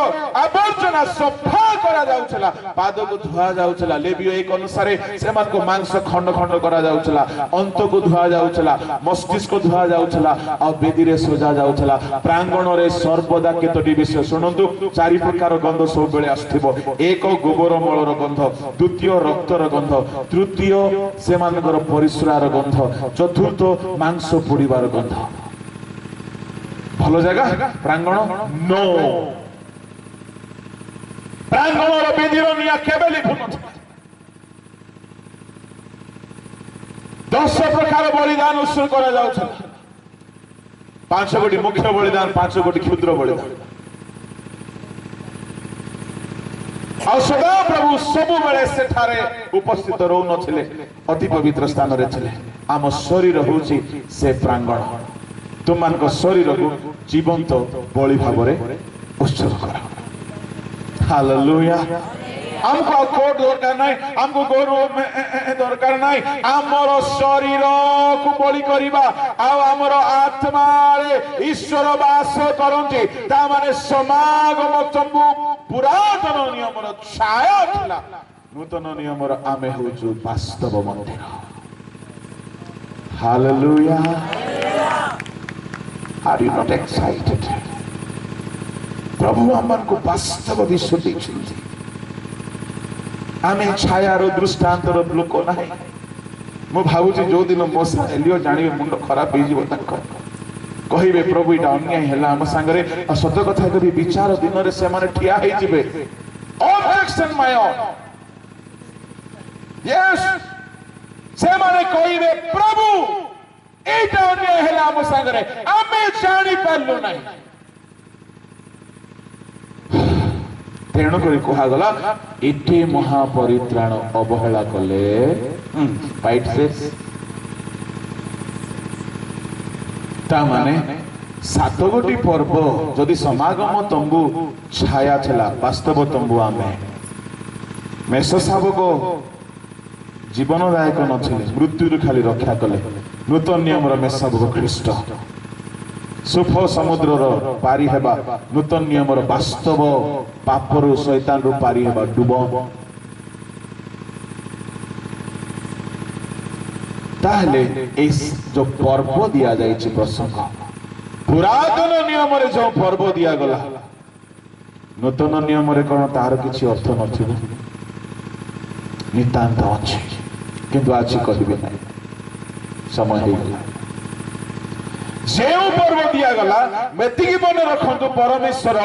ଆବର୍ଜନା ସଫା କରାଯାଉଥିଲା, ପାଦକୁ ଧୁଆ ଯାଉଥିଲା। ଲେବୀୟ 1 ଅନୁସାରେ ସେମାନଙ୍କ ମାଂସ ଖଣ୍ଡ ଖଣ୍ଡ କରାଯାଉଥିଲା, ଅନ୍ତକୁ ଧୁଆ ଯାଉଥିଲା, ମସ୍ତିଷ୍କ ଧୁଆ ଯାଉଥିଲା ଆଉ ବେଦୀରେ ସଜା ଯାଉଥିଲା। ପ୍ରାଙ୍ଗଣରେ ସର୍ବଦା କେତୋଟି ବିଷୟ ଶୁଣନ୍ତୁ, 4 ପ୍ରକାର ଗନ୍ଧ ସବୁବେଳେ ଆସୁଥିବ। 1 ଗୋବର ମଳର ଗନ୍ଧ, 2 ରକ୍ତର ଗନ୍ଧ, 3 ସେମାନଙ୍କର ପରିସ୍ରାର ଗନ୍ଧ, 4 ମାଂସ ପୋଡ଼ିବାର ଗନ୍ଧ। ଭଲ ଜାଗା ପ୍ରାଙ୍ଗଣ? ନୋ। ପ୍ରାଙ୍ଗଣର ବେଦୀର ନିଆଁ କେବେ ଲିଭୁନଥିଲା। 10 ପ୍ରକାର ବଳିଦାନ ଉତ୍ସର୍ଗ କରାଯାଉଥିଲା। 5 ଗୋଟି ମୁଖ୍ୟ ବଳିଦାନ, 5 ଗୋଟି କ୍ଷୁଦ୍ର ବଳିଦାନ। ଆଉ ସଦାପ୍ରଭୁ ସବୁବେଳେ ସେଠାରେ ଉପସ୍ଥିତ ରହୁନଥିଲେ, ଅତି ପବିତ୍ର ସ୍ଥାନରେ ଥିଲେ। ଆମ ଶରୀର ହେଉଛି ସେ ପ୍ରାଙ୍ଗଣ। ତୁମମାନଙ୍କ ଶରୀରକୁ ଜୀବନ୍ତ ବଳି ଭାବରେ ଉତ୍ସର୍ଗ କର। ହାଲେଲୁୟା। ଆମକୁ ଆଉ କୋର୍ଟ ଦରକାର ନାହିଁ, ଆମକୁ ଗୋରୁ ଦରକାର ନାହିଁ। ଆମର ଶରୀରକୁ ବଳି କରିବା ଆଉ ଆମର ଆତ୍ମାରେ ଈଶ୍ୱର ବାସ କରନ୍ତି। ତା ମାନେ ସମାଗମ ତମ୍ବୁ ପୁରାତନ ନିୟମର ଛାୟା ଥିଲା, ନୂତନ ନିୟମର ଆମେ ହେଉଛୁ ବାସ୍ତବ ମନ୍ଦିର। Hallelujah. Are you not excited? ପ୍ରଭୁ ଆମମାନଙ୍କୁ ବାସ୍ତବ ବିଶ୍ଵ ଦେଇଛନ୍ତି। ଆମେ ଛାୟାର ଦୃଷ୍ଟାନ୍ତର ଲୋକ ନାହିଁ। ମୁଁ ଭାବୁଛି ଯୋଉଦିନ ମୋଶା ଏଲିଓ ଜାଣିବେ ମୁଣ୍ଡ ଖରାପ ହେଇଯିବ ତାଙ୍କର, କହିବେ ପ୍ରଭୁ ଏଇଟା ଅନ୍ୟାୟ ହେଲା ଆମ ସାଙ୍ଗରେ। ଆଉ ସତ କଥା କରି ବିଚାର ଦିନରେ ସେମାନେ ଠିଆ ହେଇଯିବେ। Objection my own. Yes, ସେମାନେ କହିବେ ପ୍ରଭୁ ଏଇଟା ଅନ୍ୟାୟ ହେଲା ଆମ ସାଙ୍ଗରେ, ଆମେ ଜାଣିପାରିଲୁ ନାହିଁ। ତେଣୁକରି କୁହାଗଲା ଏଠି ମହାପରିତ୍ରାଣ ଅବହେଳା କଲେ ତା ମାନେ 7 ଗୋଟି ପର୍ବ ଯଦି ସମାଗମ ତମ୍ବୁ ଛାୟା ଥିଲା, ବାସ୍ତବ ତମ୍ବୁ ଆମେ। ମେଷ ଶାବକ ଜୀବନଦାୟକ ନଥିଲେ, ମୃତ୍ୟୁରୁ ଖାଲି ରକ୍ଷା କଲେ। ନୂତନ ନିୟମର ମେଷ ଶାବକ ଖ୍ରୀଷ୍ଟ। ସୁଫ ସମୁଦ୍ରର ପାରି ହେବା, ନୂତନ ନିୟମର ବାସ୍ତବ ପାପରୁ ଶୈତାନରୁ ପାରି ହେବା ଡୁବ। ତାହେଲେ ଏଇ ଯୋଉ ପର୍ବ ଦିଆଯାଇଛି ପ୍ରସଙ୍ଗ, ପୁରାତନ ନିୟମରେ ଯୋଉ ପର୍ବ ଦିଆଗଲା, ନୂତନ ନିୟମରେ କଣ ତାହାର କିଛି ଅର୍ଥ ନଥିବ? ନିତାନ୍ତ ଅଛି, କିନ୍ତୁ ଆଜି କହିବି ନାହିଁ, ସମୟ ହେଇଗଲା। ଯେଉଁ ପର୍ବ ଦିଆଗଲା ଏତିକି ମନେ ରଖନ୍ତୁ, ପରମେଶ୍ୱର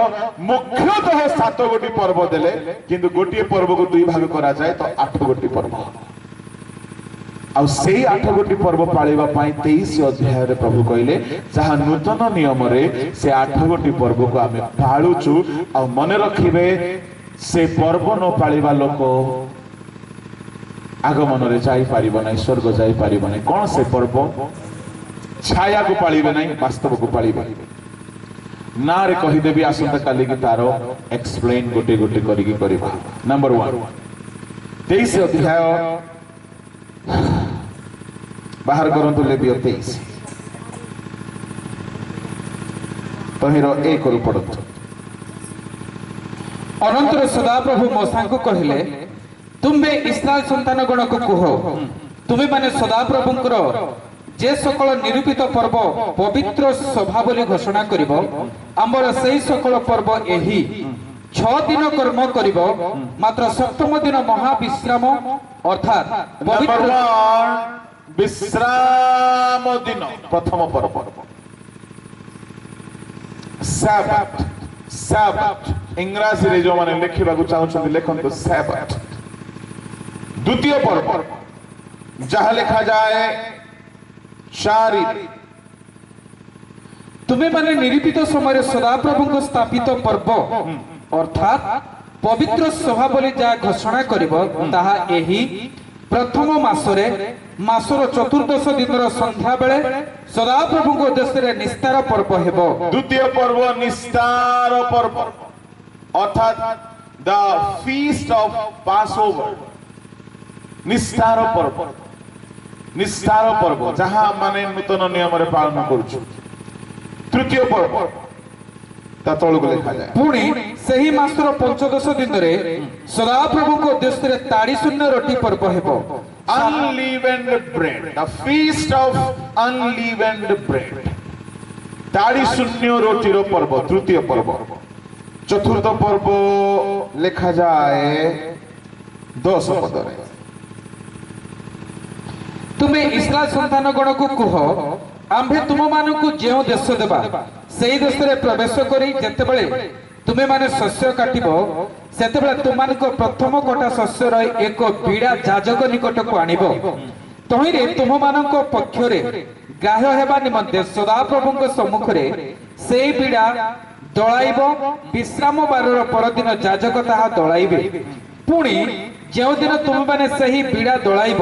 ମୁଖ୍ୟତଃ 7 ଗୋଟି ପର୍ବ ଦେଲେ, କିନ୍ତୁ ଗୋଟିଏ ପର୍ବକୁ 2 ଭାଗ କରାଯାଏ ତ 8 ଗୋଟି ପର୍ବ। ଆଉ ସେଇ 8 ଗୋଟି ପର୍ବ ପାଳିବା ପାଇଁ 23 ଅଧ୍ୟାୟରେ ପ୍ରଭୁ କହିଲେ ଯାହା ନୂତନ ନିୟମରେ ସେ 8 ଗୋଟି ପର୍ବକୁ ଆମେ ପାଳୁଛୁ। ଆଉ ମନେ ରଖିବେ, ସେ ପର୍ବ ନ ପାଳିବା ଲୋକ ଆଗମନରେ ଯାଇପାରିବ ନାହିଁ, ସ୍ୱର୍ଗ ଯାଇପାରିବ ନାହିଁ। କଣ ସେ ପର୍ବ? ଛାୟାକୁ ପାଳିବେ ନାହିଁ, ବାସ୍ତବକୁ ପାଳିବେ। ନାଁରେ କହିଦେବି, ଆସନ୍ତା କାଲିକି ତାର ଏକ୍ସପ୍ଲେନ ଗୋଟେ ଗୋଟେ କରିକି କରିବା। ନମ୍ବର 1, 23 ଅଧ୍ୟାୟ ବାହାର କରନ୍ତୁ, ଲେବୀୟ 23 ତହିଁର 1ରୁ ପଢନ୍ତୁ। ଅନନ୍ତର ସଦାପ୍ରଭୁ ମୋଶାଙ୍କୁ କହିଲେ, ତୁମେ ଇସ୍ରାଏଲ ସନ୍ତାନ ଗଣକୁ କୁହ, ତୁମେ ମାନେ ସଦାପ୍ରଭୁଙ୍କର যে সকল নিরূপিত পর্ব পবিত্র সভা বলি ঘোষণা করিব, আমার সেই সকল পর্ব এহি 6 দিন কর্ম করিব, মাত্র 7ম দিন মহাবিশ্রাম অর্থাৎ পবিত্র বিশ্রাম দিন প্রথম পর্ব। সাবাত, সাবাত ইংরেজিরে ଯେଉଁମାନେ ଲେଖିବାକୁ ଚାହୁଁଛନ୍ତି ଲେଖନ୍ତୁ ସାବାତ। ଦ୍ୱିତୀୟ ପର୍ବ ଯାହା ଲେଖାଯାଏ শারী। তুমি মানে নিরূপিত সময়ের সদাপ্রভুଙ୍କ স্থাপিত পর্ব অর্থাৎ পবিত্র সভা বলি যা ঘোষণা করিব, তাহা এহি প্রথম মাসরে মাসর 14দশ দিনর সন্ধ্যা বেলে সদাপ্রভুଙ୍କ উদ্দেশ্যে নিস্তার পর্ব ହେବ। দ্বিতীয় পর্ব নিস্তার পর্ব অর্থাৎ the feast of Passover, নিস্তার পর্ব। निष्ठार पर्व जहाँ माने नूतन नियम रे पालन करूछु तृतीय पर्व ता तळକୁ ଲେଖା ଯାଏ पुणी सही मासर 15 दिन रे सदाप्रभु को उद्देश्य रे ताड़ी शून्य रोटी पर्व हेबो unleavened bread the feast of unleavened bread ताड़ी शून्य रोटी रो पर्व तृतीय पर्व चतुर्थ पर्व ଲେଖା ଯାଏ 10 पदरे तुमे इस्राएल संतान गण को कुह आम्भे तुम मानकु जेउ देश देबा सेही देश रे प्रवेश करी जेतेबेले तुमे माने शस्य काटिबो सेतेबेले तुमानको प्रथम कटा शस्य रे एक बीड़ा जाजक निकट को आनिबो तहिरे तुम मानको पक्षरे गाह्य हेबा निमंते सदाप्रभुଙ୍କ सम्मुखरे सेही बीड़ा दळाइबो विश्राम बारर परदिन जाजक ताहा दळाइबे पुणी जो दिन तुम मैंने सही बीड़ा दौड़ाइब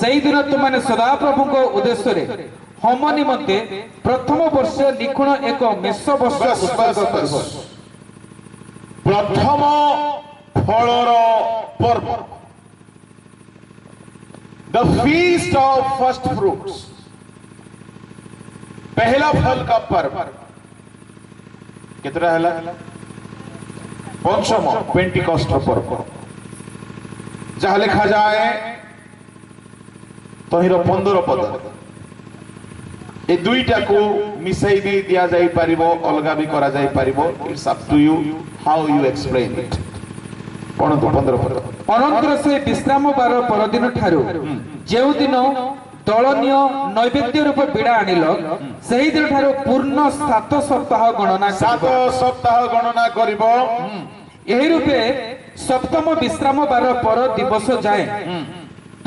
सही दिन तुम मैंने सदाप्रभु उद्देश्य होम निमंते प्रथम वर्ष निखुण एक मेष वर्ष प्रथम फलर पर्व the feast of first fruits पहला फल का पर्व कितना है पंचम पेंटिकॉस्ट पर्व जहाँ लिखा जाए तहिर 15 पद ए दुईटा को मिसाई भी दिया जाई परिबो अलगा भी करा जाई परिबो it's up to you how you explain it कोन तो 15 पद अनंतर से विश्राम बार परदिन ठारू जेउ दिन दलनीय नैवेद्य रूप बीड़ा आनिल सही दिन ठारू पूर्ण 7 सप्ताह गणना 7 सप्ताह गणना करिबो एही रूपे सप्तम विश्राम बार पर दिवस जाए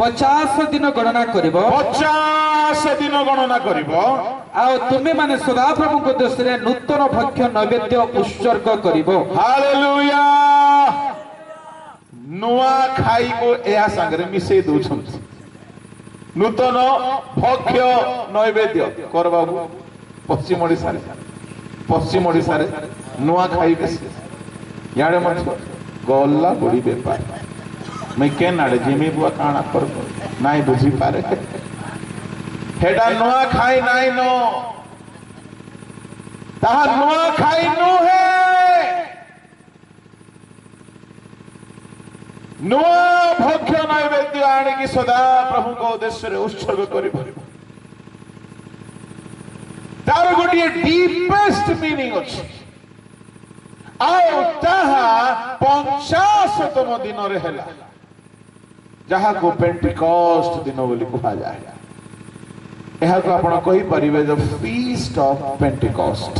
50 दिन गणना करिबो 50 दिन गणना करिबो आ तुमे माने सदाप्रभु को उद्देश्य रे नूतन भक्ष्य नैवेद्य उत्सर्ग करिबो हालेलुया नुआ खाई को एहा संगरे मिसे दोछंती नूतन भक्ष्य नैवेद्य करबाबू पश्चिम ओडिसा रे नुआ खाई बेसी याडे मत गल्ला बड़ी बेपार मैं केन आड़े जिमी बुआ काना पर नाई बुझी पारे हेडा नुआ खाई नाई नो ताहा नुआ खाई नु है नुआ भक्ष्य नैवेद्य आने की सदा प्रभु को उद्देश्य रे उत्सर्ग करि परिबो तार गोटे डीपेस्ट मीनिंग अछि आओ ताहा 50तम दिन रे हैला जहा को पेंटिकॉस्ट दिन बोली कहा जाए एहा को आपण कहि परिबे द फीस्ट ऑफ पेंटिकॉस्ट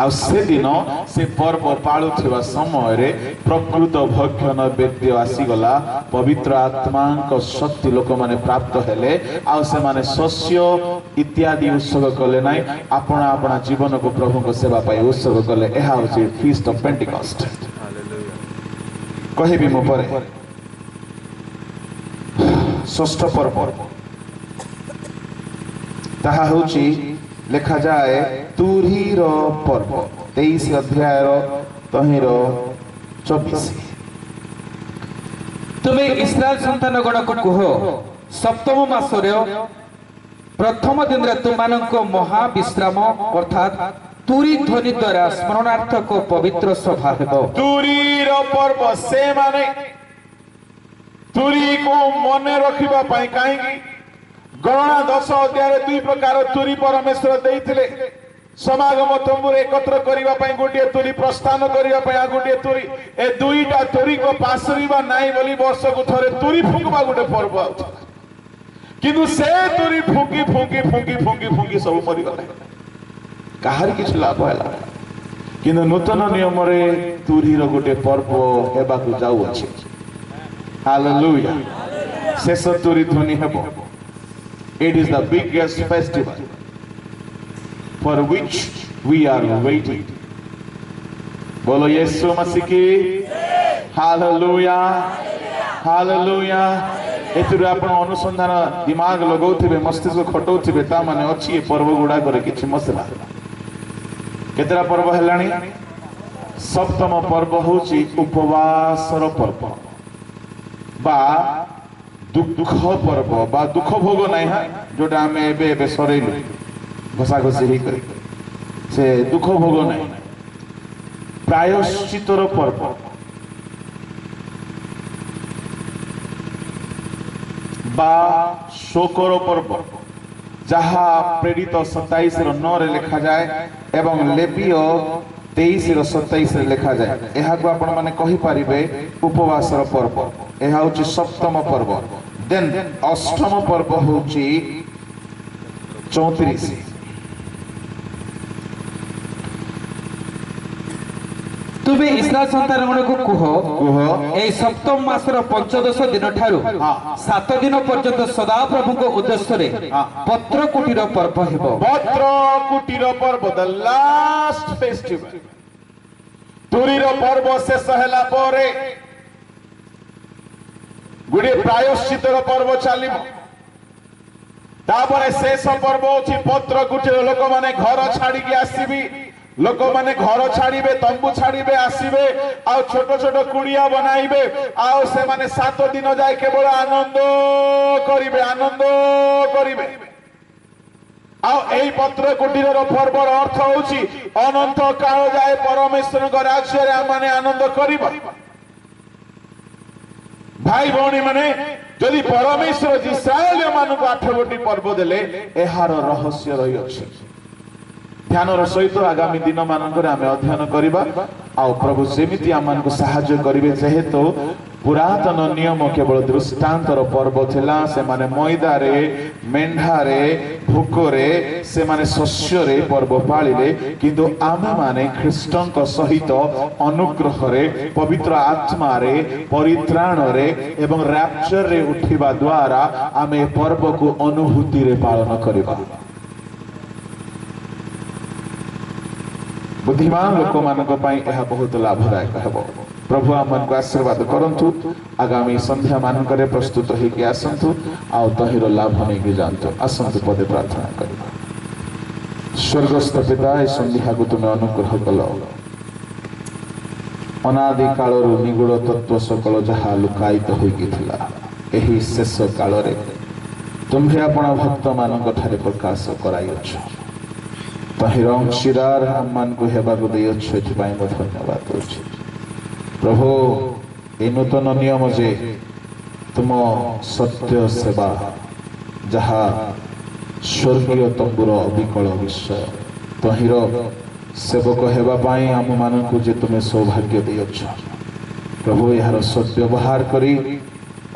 आ से दिन से पर्व पाळुथिबा समय रे प्रकृत भक्ष्य नैवेद्य आसी गला पवित्र आत्मा को शक्ति लोक माने प्राप्त हेले आ से माने शस्य इत्यादि उत्सर्ग कले नाही आपणा आपणा जीवन को प्रभु को सेवा पाई उत्सर्ग कले एहा होची फीस्ट ऑफ पेंटिकॉस्ट कहिबी मो परे षष्ठ पर्व ताहा होची लेखा जाए तुरीर पर्व 23 अध्याय तहिर 24 तुमे इस्राएल संतान गण को कह सप्तम मासरे प्रथम दिन रे तुमानको महाविश्राम अर्थात तुरी ध्वनि द्वारा स्मरणार्थ को पवित्र सभा हेबो तुरीर पर्व से माने तुरी को मने रखिबा पाई काहेकि गणना 10 अध्याय दुई प्रकार तुरी परमेश्वर देइथिले समागम तंबुर एकत्र करिबा पई गोटिए तुरी प्रस्थान करिबा पई आ गोटिए तुरी ए दुईटा तुरी को पासरिबा नाही बोली वर्ष को थरे तुरी फुंकबा गोटे पर्व आउत किंतु से तुरी फुंकी फुंकी फुंकी फुंकी फुंकी सब मरि गले काहर किछ लाभ होला किंतु नूतन नियम रे तुरी रो गोटे पर्व हेबा को जाउ अछि हालेलुया शेष तुरी ध्वनि हेबो It is the biggest festival for which we are waiting. बोलो यीशु मसीह की हालेलुया हालेलुया एतुरे आपण अनुसंधान दिमाग लगाउथिबे मस्तिष्क खटाउथिबे ता माने अछि ए पर्व गुडा करे किछि मसला केतरा पर्व हेलानी सप्तम पर्व होछि उपवासर पर्व बा दुख पर्व बा दुख भोग नहीं है जोटा आम एबे सरइलु घसा घसी ही कर से दुख भोग नहीं प्रायश्चितर पर्व बा शोकर पर्व जहा प्रेरित 27 9 रे लिखा जाए एवं लेवीय 23 27 रे लिखा जाए यह को आपण माने कहि परिबे उपवासर पर्व यह होची सप्तम पर्व देन अष्टम पर्व होची 34 तुबे इस्राएल संतान को कुह कुह ए सप्तम मासर 15 दिन ठारू 7 दिन पर्यंत सदा प्रभु को उद्देश्य रे पत्र कुटीर पर्व हेबो पत्र कुटीर पर्व द लास्ट फेस्टिवल तुरीर पर्व शेष होला परे गुडी प्रायश्चितर पर्व चलिबो तापरे शेष पर्व होची पत्र कुटीर लोक माने घर छाडी के आसीबी लोक माने घर छाड़िबे तंबू छाड़िबे आसीबे आ छोट छोट कुड़िया बनाइबे आ से माने 7 दिन जाय केवल आनंद करिबे आ एई पत्र कुटीर पर्वर अर्थ होची अनंत काल जाय परमेश्वर राज्य रे माने आनंद करिबा भाई भौणी माने यदि परमेश्वर इस्राएल मानक 8 गोटी पर्व देले एहार रहस्य रही अछि ध्यानर सहित आगामी दिन मानकर आम अध्ययन करवा आ प्रभु सेमिति आम को साहाय्य करेंगे जेहेतु पुरातन नियम केवल दृष्टांतर पर्व थिला से माने मैदारे मेंढारे भोकरे से माने शस्यरे पर्व पालिले किंतु आमे माने ख्रीष्टंक सहित अनुग्रह रे पवित्र आत्मा रे परित्राण रे एवं रैप्चर रे उठिबा द्वारा आमे पर्व को अनुभूति रे पालन करबा बुद्धिमान लोक मानक पई यह बहुत लाभदायक हेबो प्रभु आमन को आशीर्वाद करंतु आगामी संध्या मानक रे प्रस्तुत होई के आसंतु आ तहिरो लाभ नै के जानतु आसंतु पदे प्रार्थना करिबा स्वर्गस्थ पिता ए संध्या को तुम अनुग्रह कलो अनादि कालरु निगूढ़ तत्व सकल जहा लुकायित होई गेथिला एही शेष काल रे तुम्हे आपण भक्त मानक ठारे प्रकाश कराई अछि तहिर अंशीदार हममान को हेबा को देय अछि एथिपाई म धन्यवाद अछि प्रभु ए नूतन नियम जे तुम सत्य सेवा जहा स्वर्गीय तंबुर विकल विषय तहिर सेवक हेबा पाई हम मानकु जे तुमे सौभाग्य देय अछि प्रभु यार सद्व्यवहार करी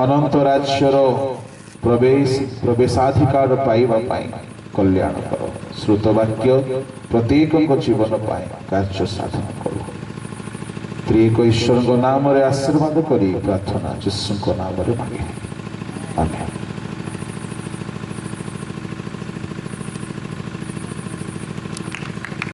अनंत राज्यर प्रवेशाधिकार पाइबा पाई कल्याण कर श्रुत वाक्य प्रत्येक जीवन पाए कार्य साधन करो त्रिएक ईश्वर नाम रे आशीर्वाद करी प्रार्थना यीशु नाम रे मांगे आमेन।